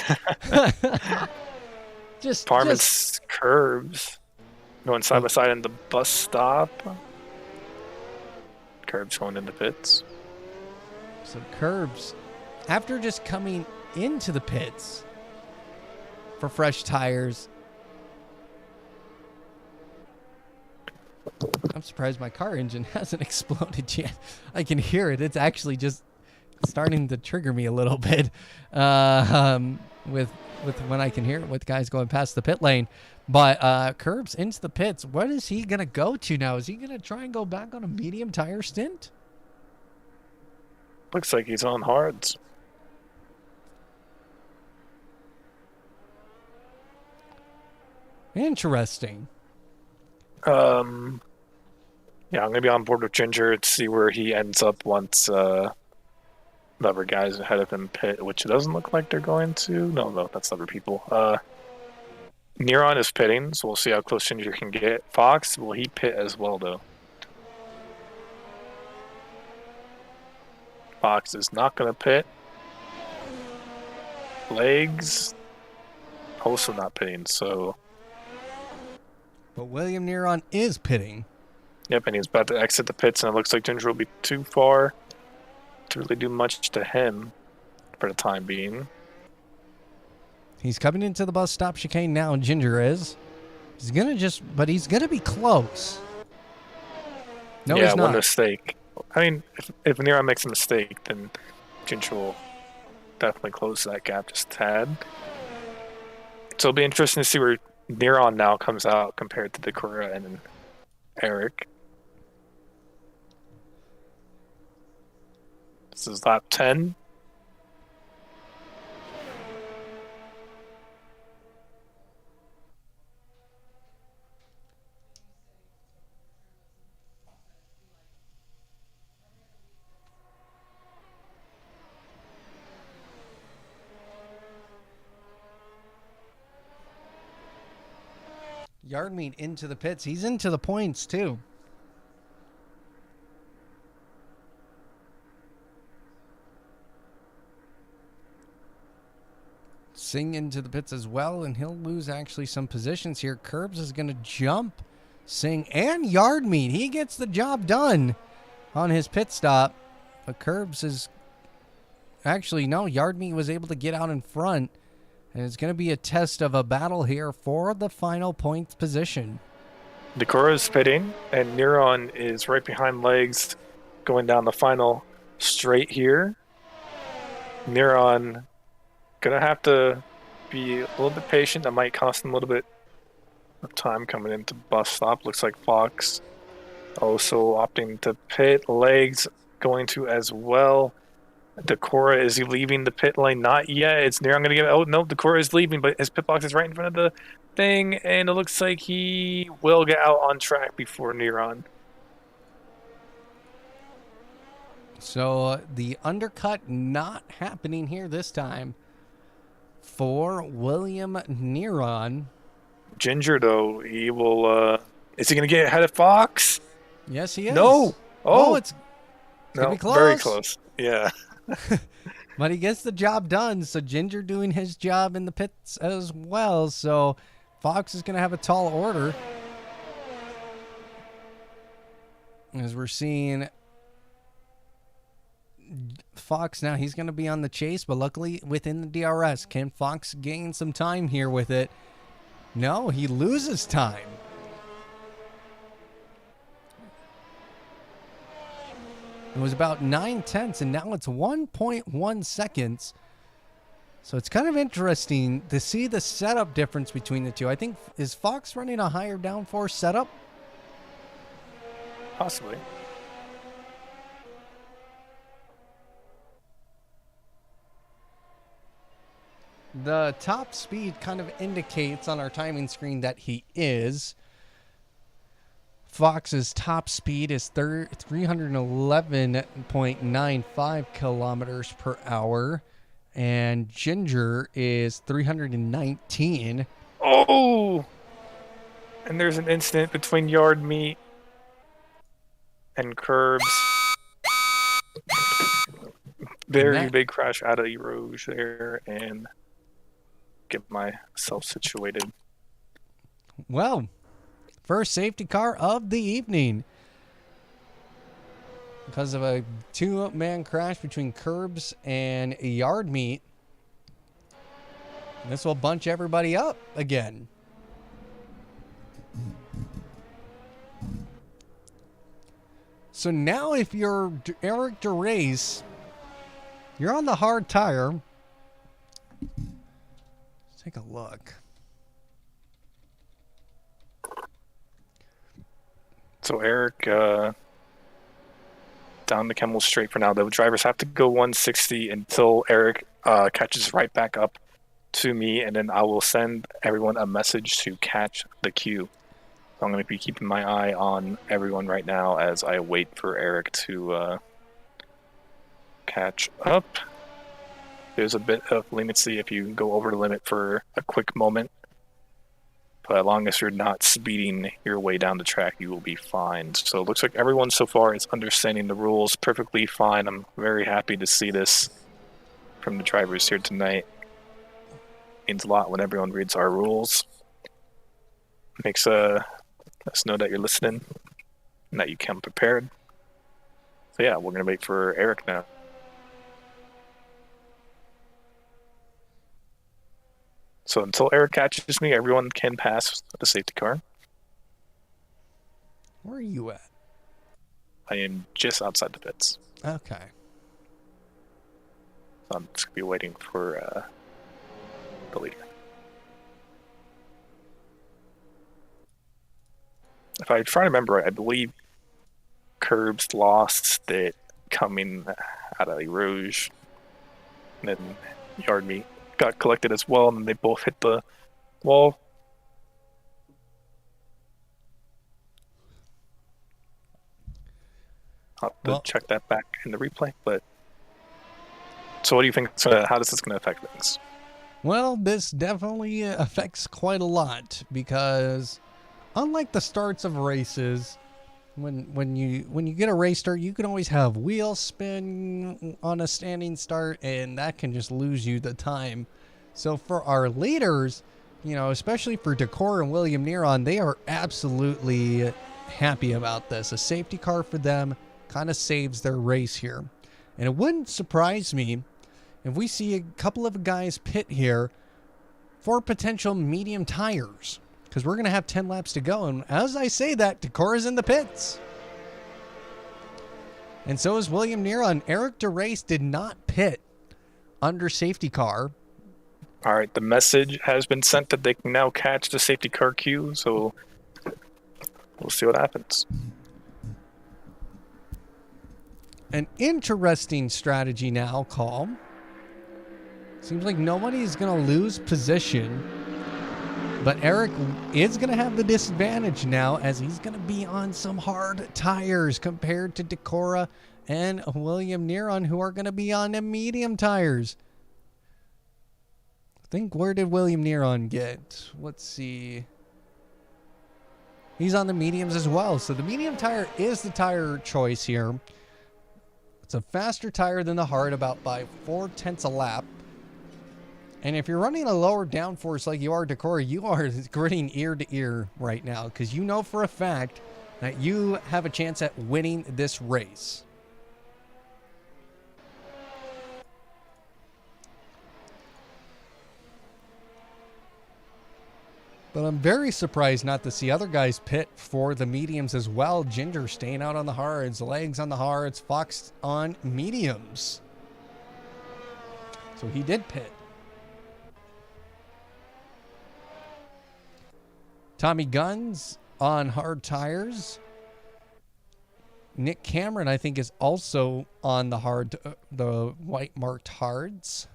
Parman's curbs. Going side by side in the bus stop. Curbs going into pits. So Curbs, after just coming into the pits for fresh tires, I'm surprised my car engine hasn't exploded yet. I can hear it. It's actually just starting to trigger me a little bit with when I can hear it with guys going past the pit lane. But Curbs into the pits. What is he going to go to now? Is he going to try and go back on a medium tire stint? Looks like he's on hards. Interesting. Yeah, I'm going to be on board with Ginger to see where he ends up once the other guys ahead of him pit, which it doesn't look like they're going to. No, that's other people. Neron is pitting, so we'll see how close Ginger can get. Fox, will he pit as well, though? Fox is not going to pit. Legs, also not pitting, so... But William Neron is pitting. Yep, and he's about to exit the pits, and it looks like Ginger will be too far to really do much to him for the time being. He's coming into the bus stop chicane now, Ginger is. He's going to be close. No, yeah, he's not. one mistake. I mean, if Neron makes a mistake, then Ginger will definitely close that gap just a tad. So it'll be interesting to see where Neron now comes out compared to Decora and Eric. This is lap 10. Yardmeet into the pits. He's into the points, too. Sing into the pits as well, and he'll lose actually some positions here. Curbs is going to jump Sing and Yardmeet. He gets the job done on his pit stop. But Curbs is... Actually, no, Yardmeet was able to get out in front. And it's going to be a test of a battle here for the final points position. Decora is pitting, and Neron is right behind Legs going down the final straight here. Neron going to have to be a little bit patient. That might cost him a little bit of time coming into bus stop. Looks like Fox also opting to pit. Legs going to as well. Decora, is he leaving the pit lane? Not yet. It's Neron going to get... Oh, no, Decora is leaving, but his pit box is right in front of the thing, and it looks like he will get out on track before Neron. So the undercut not happening here this time for William Neron. Ginger, though, he will... is he going to get ahead of Fox? Yes, he is. No! Oh, it's gonna be close. Very close. Yeah. But he gets the job done, so Ginger doing his job in the pits as well. So Fox is going to have a tall order. As we're seeing Fox now, he's going to be on the chase, but luckily within the DRS. Can Fox gain some time here with it? No, he loses time. It was about 9/10, and now it's 1.1 seconds. So it's kind of interesting to see the setup difference between the two. I think, is Fox running a higher downforce setup? Possibly. The top speed kind of indicates on our timing screen that he is. Fox's top speed is 311.95 kilometers per hour. And Ginger is 319. Oh! And there's an incident between Yard Meat and Curbs. Very big crash out of the Rouge there, and get myself situated. Well, first safety car of the evening. Because of a two-man crash between Curbs and Yard Meat. This will bunch everybody up again. So now if you're Eric DeRace, you're on the hard tire. Let's take a look. So Eric, down the Kemmel Straight for now. The drivers have to go 160 until Eric catches right back up to me, and then I will send everyone a message to catch the queue. So I'm going to be keeping my eye on everyone right now as I wait for Eric to catch up. There's a bit of leniency if you go over the limit for a quick moment. But as long as you're not speeding your way down the track, you will be fine. So it looks like everyone so far is understanding the rules perfectly fine. I'm very happy to see this from the drivers here tonight. Means a lot when everyone reads our rules. Makes us know that you're listening and that you come prepared. So yeah, we're going to wait for Eric now. So until Eric catches me, everyone can pass the safety car. Where are you at? I am just outside the pits. Okay. So I'm just going to be waiting for the leader. If I try to remember right, I believe Curbs lost it coming out of the Rouge. And then Yard Meat got collected as well, and then they both hit the wall. I'll have to check that back in the replay. But so what do you think? How is this going to affect things? Well, this definitely affects quite a lot, because unlike the starts of races, when you get a race start, you can always have wheel spin on a standing start, and that can just lose you the time. So for our leaders, you know, especially for Decor and William Neron, they are absolutely happy about this. A safety car for them kind of saves their race here. And it wouldn't surprise me if we see a couple of guys pit here for potential medium tires, because we're going to have 10 laps to go. And as I say that, Decor is in the pits. And so is William Neron. Eric DeRace did not pit under safety car. All right, the message has been sent that they can now catch the safety car queue, so we'll see what happens. An interesting strategy now, call. Seems like nobody's going to lose position. But Eric is going to have the disadvantage now, as he's going to be on some hard tires compared to Decora and William Neron, who are going to be on the medium tires. I think, where did William Neron get? Let's see. He's on the mediums as well. So the medium tire is the tire choice here. It's a faster tire than the hard, about by 0.4 a lap. And if you're running a lower downforce like you are Decor, you are gritting ear to ear right now, because you know for a fact that you have a chance at winning this race. But I'm very surprised not to see other guys pit for the mediums as well. Ginger staying out on the hards, Legs on the hards, Fox on mediums. So he did pit. Tommy Guns on hard tires. Nick Cameron, I think, is also on the the white marked hards.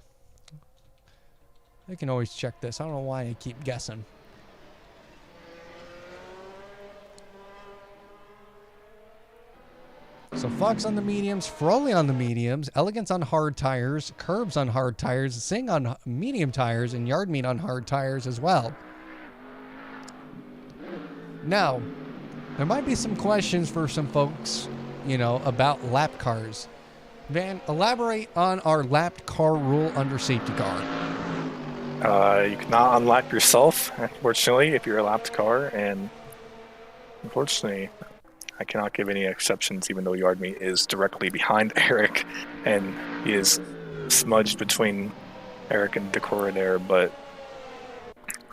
I can always check this. I don't know why I keep guessing. So Fox on the mediums, Froley on the mediums, Elegance on hard tires, Curbs on hard tires, Singh on medium tires, and Yardmeet on hard tires as well. Now, there might be some questions for some folks, about lap cars. Van, elaborate on our lapped car rule under safety car. You cannot unlap yourself, unfortunately, if you're a lapped car, and unfortunately, I cannot give any exceptions, even though Yardmeet is directly behind Eric, and he is smudged between Eric and Decora there, but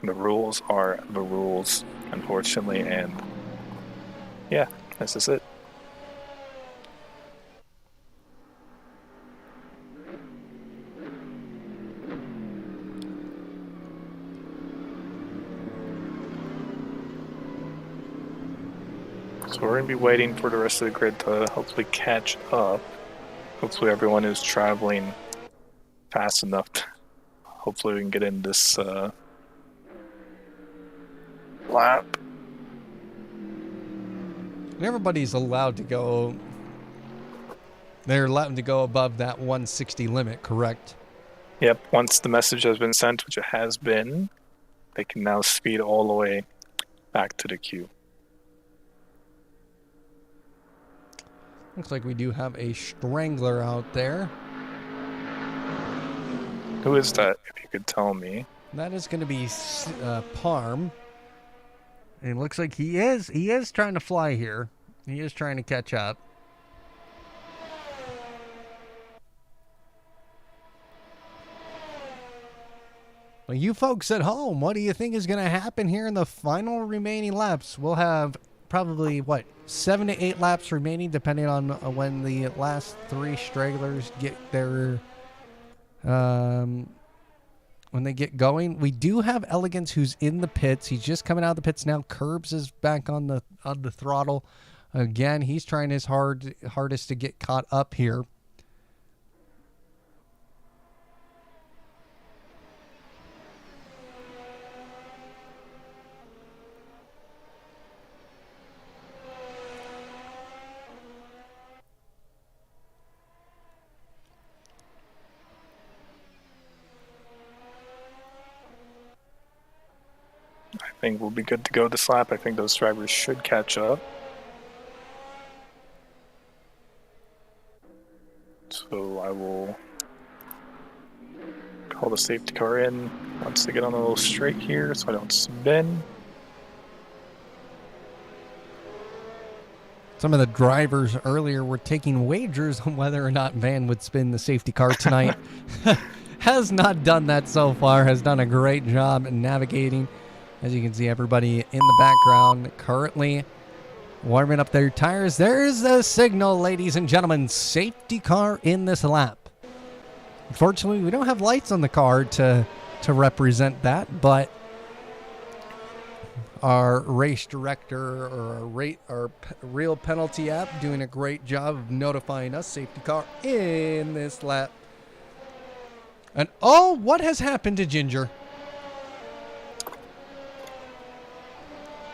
the rules are the rules, unfortunately, and yeah, this is it. So we're going to be waiting for the rest of the grid to hopefully catch up. Hopefully everyone is traveling fast enough. Hopefully we can get in this lap. And everybody's allowed to go. They're allowed to go above that 160 limit, correct? Yep, once the message has been sent, which it has been, they can now speed all the way back to the queue. Looks like we do have a strangler out there. Who is that, if you could tell me? That is going to be Parm. And it looks like he is trying to fly here. He is trying to catch up. Well, you folks at home, what do you think is going to happen here in the final remaining laps? We'll have probably, 7 to 8 laps remaining, depending on when the last 3 stragglers get their... when they get going. We do have Elegance, who's in the pits. He's just coming out of the pits now. Curbs is back on the throttle. Again, he's trying his hardest to get caught up here. I think we'll be good to go this lap. I think those drivers should catch up. So I will call the safety car in once they get on a little straight here so I don't spin. Some of the drivers earlier were taking wagers on whether or not Van would spin the safety car tonight. Has not done that so far. Has done a great job in navigating. As you can see, everybody in the background currently warming up their tires. There's the signal, ladies and gentlemen. Safety car in this lap. Unfortunately, we don't have lights on the car to represent that, but our race director or our real penalty app doing a great job of notifying us. Safety car in this lap. And oh, what has happened to Ginger?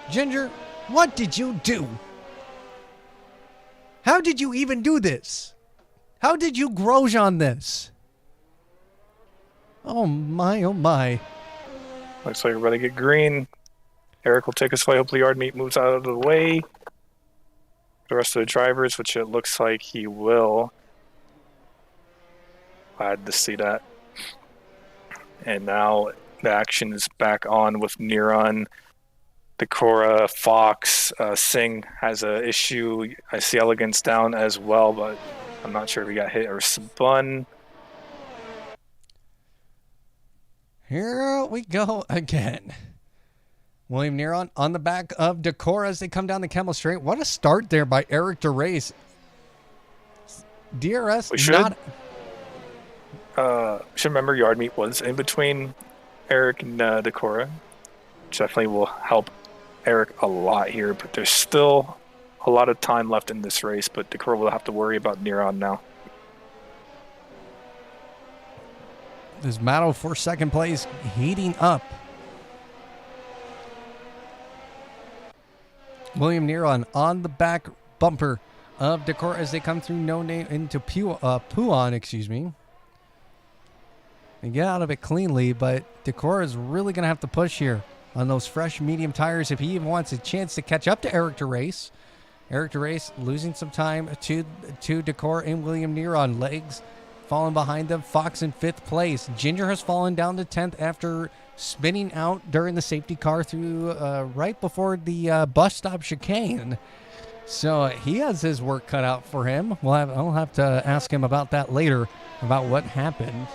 Ginger, what did you do? How did you even do this? How did you Grosjean this? Oh my, oh my. Looks like everybody get green. Eric will take us away. Hopefully Yardmeet moves out of the way. The rest of the drivers, which it looks like he will. Glad to see that. And now the action is back on with Neron Decora, Fox, Singh has a issue. I see Elegance down as well, but I'm not sure if he got hit or spun. Here we go again. William Neron on the back of Decora as they come down the Camel Straight. What a start there by Eric DeRace. DRS We should remember Yard Meet was in between Eric and Decora, which definitely will help Eric a lot here, but there's still a lot of time left in this race, but Decora will have to worry about Neron now. This battle for second place heating up. William Neron on the back bumper of Decora as they come through No Name into Puan, excuse me. And get out of it cleanly, but Decora is really going to have to push here on those fresh medium tires if he even wants a chance to catch up to Eric DeRace. Eric DeRace losing some time to Decora and William Neron. Legs falling behind them. Fox in 5th place. Ginger has fallen down to 10th after spinning out during the safety car through right before the bus stop chicane. So he has his work cut out for him. I'll have to ask him about that later, about what happened.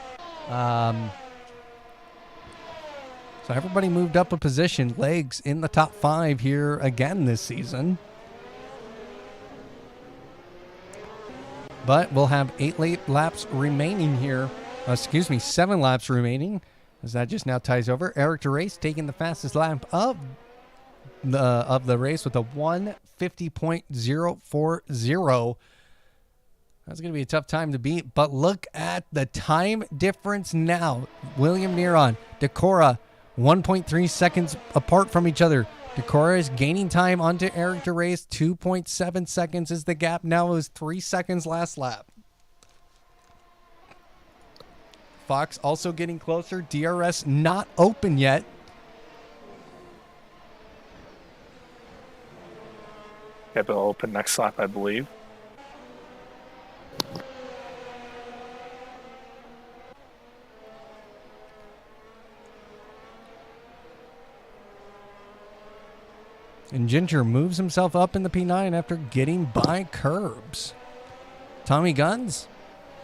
So everybody moved up a position. Legs in the top 5 here again this season. But we'll have 7 laps remaining here. 7 laps remaining, as that just now ties over. Eric DeRace taking the fastest lap of the race with a 1:50.040. That's going to be a tough time to beat. But look at the time difference now. William Neron, Decora, 1.3 seconds apart from each other. Decora is gaining time onto Eric DeRace. 2.7 seconds is the gap. Now it was 3 seconds last lap. Fox also getting closer. DRS not open yet. Yeah, but it'll open next lap, I believe. And Ginger moves himself up in the P9 after getting by Curbs. Tommy Guns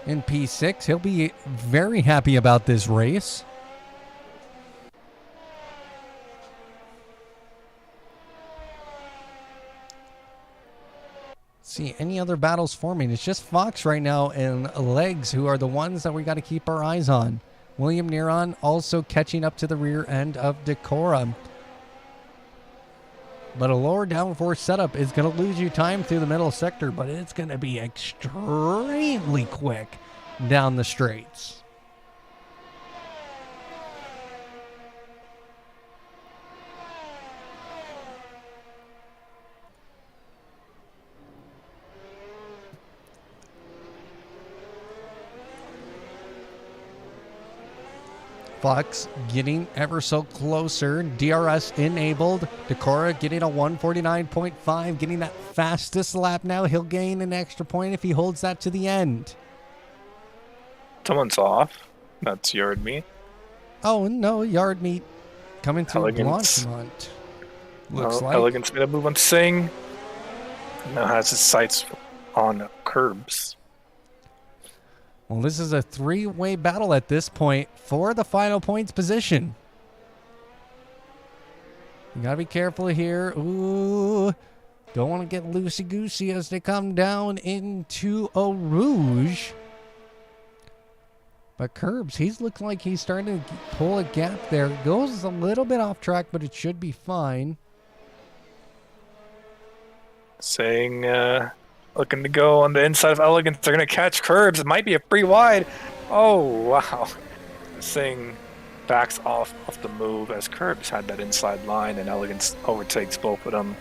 in P6. He'll be very happy about this race. See any other battles forming. It's just Fox right now and Legs who are the ones that we got to keep our eyes on. William Neron also catching up to the rear end of Decora. But a lower downforce setup is going to lose you time through the middle sector, but it's going to be extremely quick down the straights. Fox getting ever so closer. DRS enabled. Decora getting a 1:49.5, getting that fastest lap now. He'll gain an extra point if he holds that to the end. Someone's off. That's Yard Meet. Oh, no, Yard Meet coming through Elegance. Blanchemont. Looks like. Elegance made a move on Singh. Now has his sights on Curbs. Well, this is a 3-way battle at this point for the final points position. You gotta be careful here. Ooh, don't want to get loosey-goosey as they come down into Eau Rouge. But Curbs, he's looking like he's starting to pull a gap there. Goes a little bit off track, but it should be fine. Saying, looking to go on the inside of Elegance. They're going to catch Curbs. It might be a free wide. Oh, wow. Singh backs off the move as Curbs had that inside line, and Elegance overtakes both of them.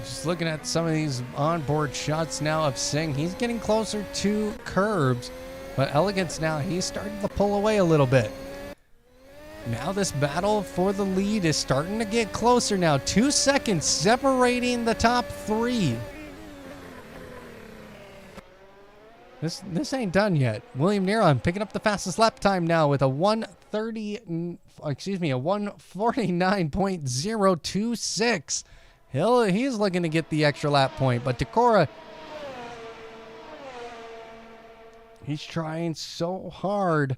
Just looking at some of these onboard shots now of Singh. He's getting closer to Curbs, but Elegance now, he's starting to pull away a little bit. Now this battle for the lead is starting to get closer now. 2 seconds separating the top 3. This ain't done yet. William Neron picking up the fastest lap time now with a 149.026. He's looking to get the extra lap point, but Decora, he's trying so hard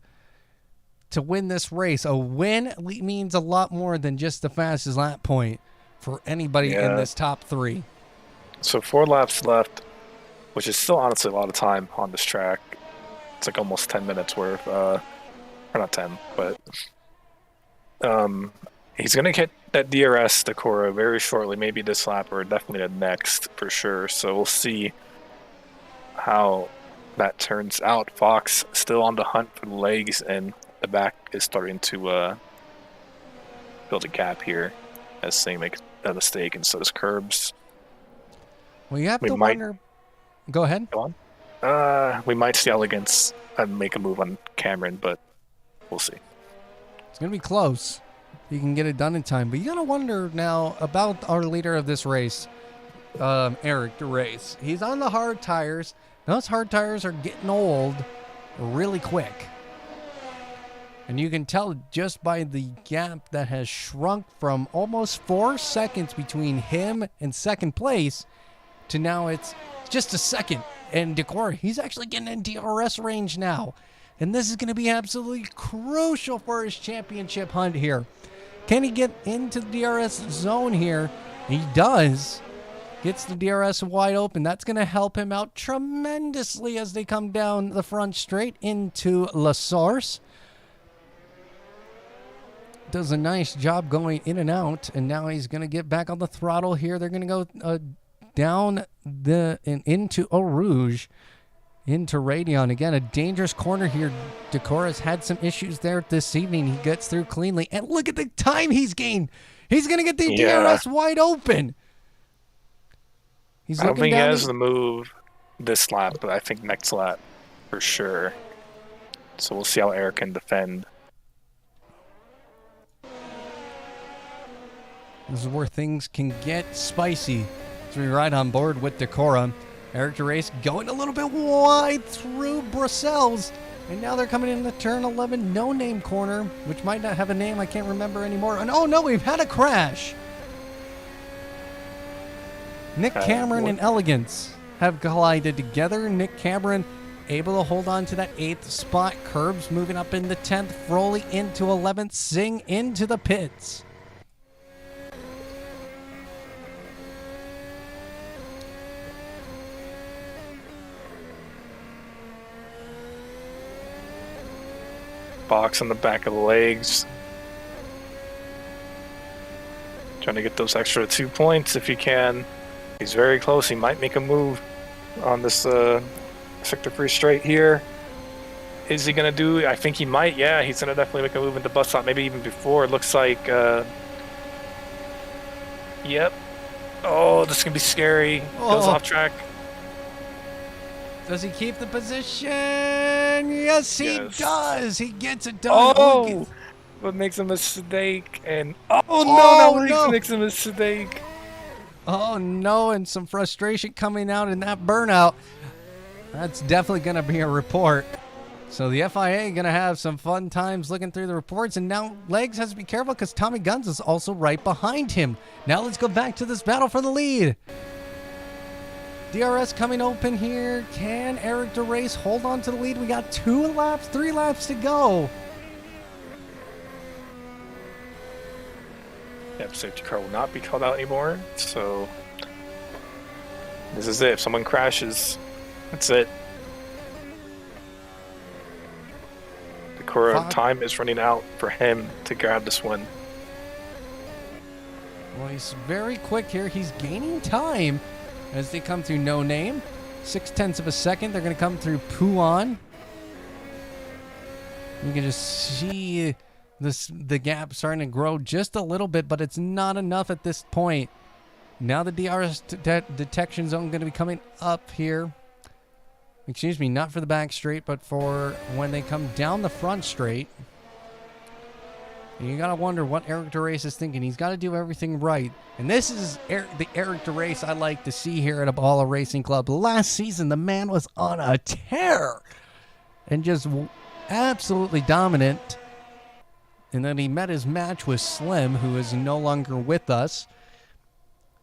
to win this race. A win means a lot more than just the fastest lap point for anybody in this top 3. So 4 laps left, which is still honestly a lot of time on this track. It's like almost 10 minutes worth. Or not 10, but he's going to hit that DRS Decora very shortly, maybe this lap or definitely the next for sure. So we'll see how that turns out. Fox still on the hunt for the legs, and the back is starting to build a gap here as Singh makes a mistake and so does Curbs. Well, you have to wonder. Go ahead. Go on. We might see Elegance make a move on Cameron, but we'll see. It's going to be close. He can get it done in time. But you got to wonder now about our leader of this race, Eric DeRace. He's on the hard tires. Those hard tires are getting old really quick. And you can tell just by the gap that has shrunk from almost 4 seconds between him and second place to now it's just a second. And Decora, he's actually getting in DRS range now. And this is going to be absolutely crucial for his championship hunt here. Can he get into the DRS zone here? He does. Gets the DRS wide open. That's going to help him out tremendously as they come down the front straight into La Source. Does a nice job going in and out. And now he's going to get back on the throttle here. They're going to go down and into Eau Rouge, into Radeon. Again, a dangerous corner here. Decora's had some issues there this evening. He gets through cleanly. And look at the time he's gained. He's going to get the DRS wide open. I don't think he has the move this lap, but I think next lap for sure. So we'll see how Eric can defend. This is where things can get spicy. So we're right on board with Decora. Eric DeRace going a little bit wide through Brussels. And now they're coming into turn 11 no-name corner, which might not have a name. I can't remember anymore. And oh no, we've had a crash. Nick Cameron and Elegance have collided together. Nick Cameron able to hold on to that 8th spot. Curbs moving up in the 10th. Froley into 11th. Singh into the pits. Box on the back of the legs. Trying to get those extra 2 points if he can. He's very close. He might make a move on this sector free straight here. Is he going to do? I think he might. Yeah, he's going to definitely make a move into bus stop. Maybe even before. It looks like. Yep. Oh, this is going to be scary. Goes off track. Does he keep the position? Yes, he does. He gets it done. Oh, but makes a mistake. And no, makes a mistake. Oh no, and some frustration coming out in that burnout. That's definitely going to be a report. So the FIA going to have some fun times looking through the reports. And now Legs has to be careful because Tommy Guns is also right behind him. Now let's go back to this battle for the lead. DRS coming open here. Can Eric DeRace hold on to the lead? We got 3 laps to go. Yep, safety car will not be called out anymore. So this is it. If someone crashes, that's it. The core time is running out for him to grab this one. Well, he's very quick here. He's gaining time as they come through No Name. 0.6 of a second. They're going to come through Puan. You can just see the gap starting to grow just a little bit, but it's not enough at this point Now the DRS detection zone going to be coming up here. Excuse me, not for the back straight, but for when they come down the front straight. And you got to wonder what Eric DeRace is thinking. He's got to do everything right. And this is the Eric DeRace I like to see here at Apollo Racing Club. Last season, the man was on a tear and just absolutely dominant. And then he met his match with Slim, who is no longer with us.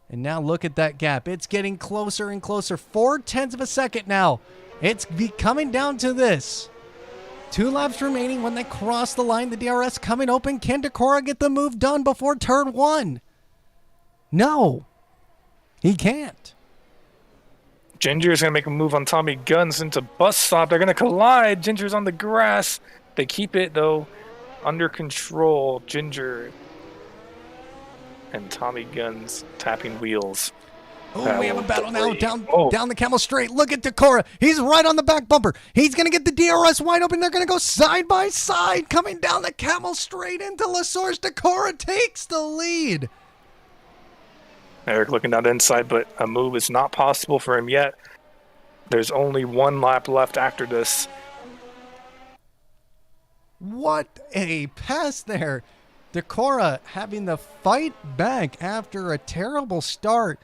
And now look at that gap. It's getting closer and closer. 0.4 of a second now. It's coming down to this. 2 laps remaining when they cross the line. The DRS coming open. Can Decora get the move done before turn 1? No. He can't. Ginger's going to make a move on Tommy Guns into bus stop. They're going to collide. Ginger's on the grass. They keep it, though, under control. Ginger and Tommy Guns tapping wheels. Oh, we have a battle now down the Camel Straight. Look at Decora. He's right on the back bumper. He's going to get the DRS wide open. They're going to go side by side coming down the Camel Straight into La Source. Decora takes the lead. Eric looking down the inside, but a move is not possible for him yet. There's only 1 lap left after this. What a pass there. Decora having the fight back after a terrible start.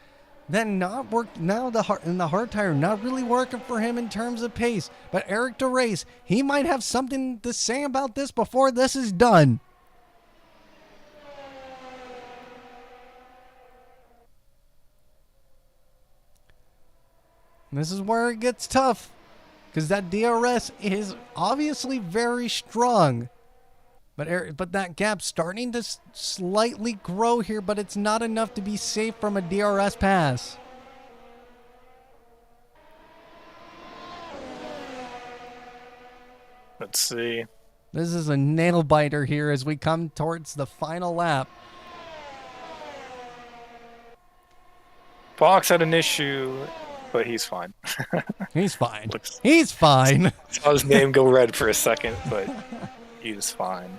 Then not work now in the hard tire, not really working for him in terms of pace. But Eric DeRace, he might have something to say about this before this is done. This is where it gets tough, because that DRS is obviously very strong. But that gap's starting to slightly grow here, but it's not enough to be safe from a DRS pass. Let's see. This is a nail biter here as we come towards the final lap. Fox had an issue, but he's fine. He's fine. He's fine. Saw his name go red for a second, but he's fine.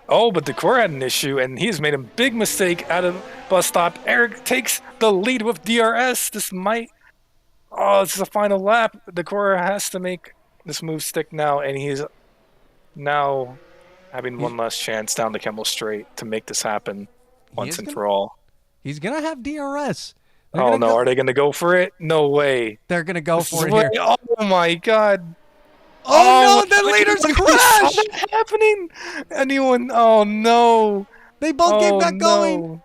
Oh, but Decora had an issue, and he's made a big mistake out of bus stop. Eric takes the lead with DRS. This is the final lap. Decora has to make this move stick now, and he's now having one last chance down the Kemmel Straight to make this happen once and for all. He's going to have DRS. Oh, no. Are they going to go for it? No way. They're going to go for it here. Oh, my God. Oh, no, the leaders crash! What's happening? Anyone? Oh, no. They both get back going.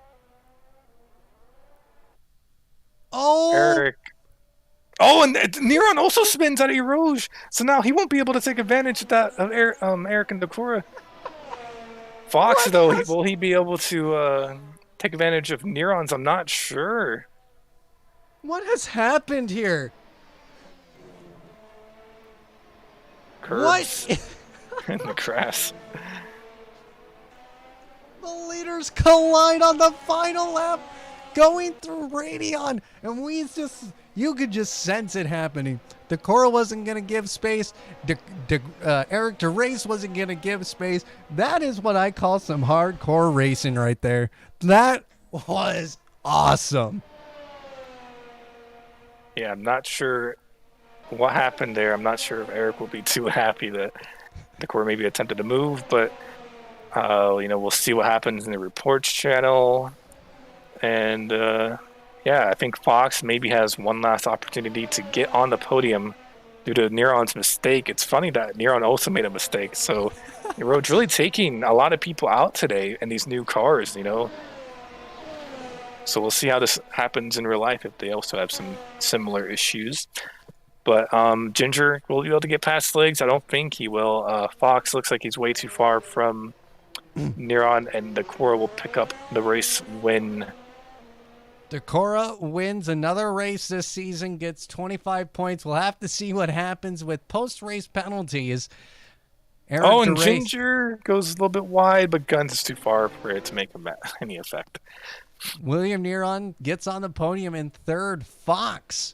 Oh. Eric. Oh, and Neron also spins out of Rouge. So now he won't be able to take advantage of that of Eric and Decora. Fox, though, will he be able to take advantage of Neron's? I'm not sure. What has happened here? Curbs what? in the grass. The leaders collide on the final lap, going through Radeon, and you could just sense it happening. Decora wasn't going to give space. Eric DeRace wasn't going to give space. That is what I call some hardcore racing right there. That was awesome. Yeah, I'm not sure what happened there. I'm not sure if Eric will be too happy that Decora maybe attempted to move, but we'll see what happens in the reports channel. And I think Fox maybe has one last opportunity to get on the podium due to Neron's mistake. It's funny that Neron also made a mistake. So the road's really taking a lot of people out today in these new cars, So we'll see how this happens in real life if they also have some similar issues. But Ginger will be able to get past legs. I don't think he will. Fox looks like he's way too far from Neron, and Decora will pick up the race win. Decora wins another race this season, gets 25 points. We'll have to see what happens with post-race penalties. And Ginger goes a little bit wide, but Guns is too far for it to make any effect. William Neron gets on the podium in third. Fox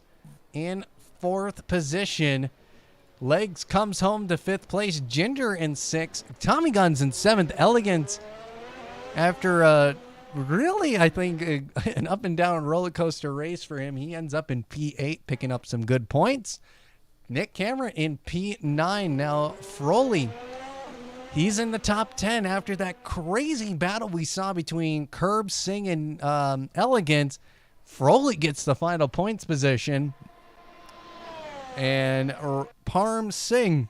in fourth position. Legs comes home to fifth place. Ginger in sixth. Tommy Guns in seventh. Elegance, after really, I think, an up and down roller coaster race for him. He ends up in P8, picking up some good points. Nick Cameron in P9. Now, Froley, he's in the top 10 after that crazy battle we saw between Curb, Singh, and Elegant. Froley gets the final points position. And Parm Singh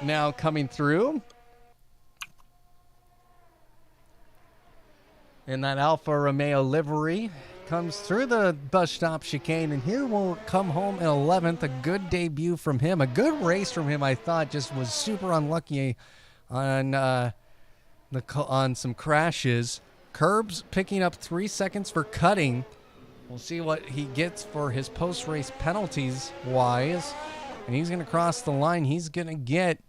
now coming through in that Alfa Romeo livery. Comes through the bus stop chicane, and he will come home in 11th. A good debut from him. A good race from him, I thought. Just was super unlucky on some crashes. Curbs picking up 3 seconds for cutting. We'll see what he gets for his post-race penalties-wise. And he's going to cross the line. He's going to get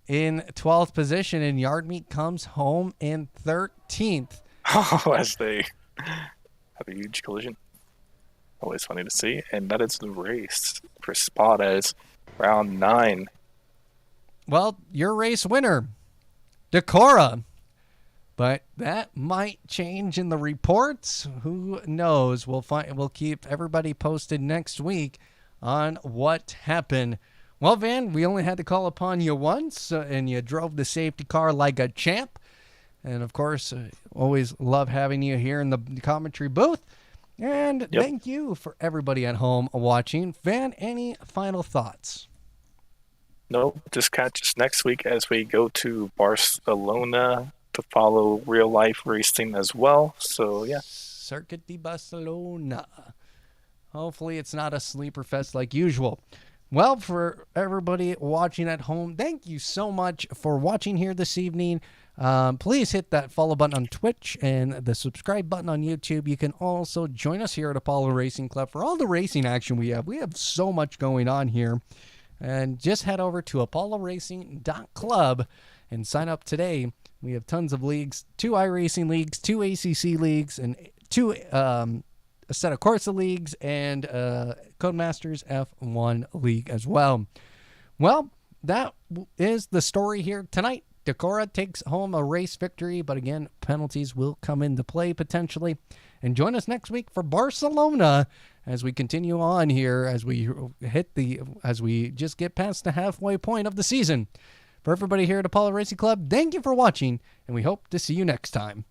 in 12th position, and Yardmeet comes home in 13th. Oh, as they have a huge collision. Always funny to see. And that is the race for Spot as round 9. Well, your race winner, Decora. But that might change in the reports. Who knows? We'll keep everybody posted next week on what happened. Well, Van, we only had to call upon you once, and you drove the safety car like a champ. And, of course, always love having you here in the commentary booth. And Thank you for everybody at home watching. Van, any final thoughts? Nope. Just catch us next week as we go to Barcelona to follow real-life racing as well. So, yeah. Circuit de Barcelona. Hopefully it's not a sleeper fest like usual. Well, for everybody watching at home, thank you so much for watching here this evening. Please hit that follow button on Twitch and the subscribe button on YouTube. You can also join us here at Apollo Racing Club for all the racing action we have. We have so much going on here. And just head over to apolloracing.club and sign up today. We have tons of leagues, 2 iRacing leagues, 2 ACC leagues, and 2 a set of Corsa leagues, and Codemasters F1 league as well. Well, that is the story here tonight. Decora takes home a race victory, but again, penalties will come into play potentially. And join us next week for Barcelona as we continue on here, as we just get past the halfway point of the season. For everybody here at Apollo Racing Club, thank you for watching, and we hope to see you next time.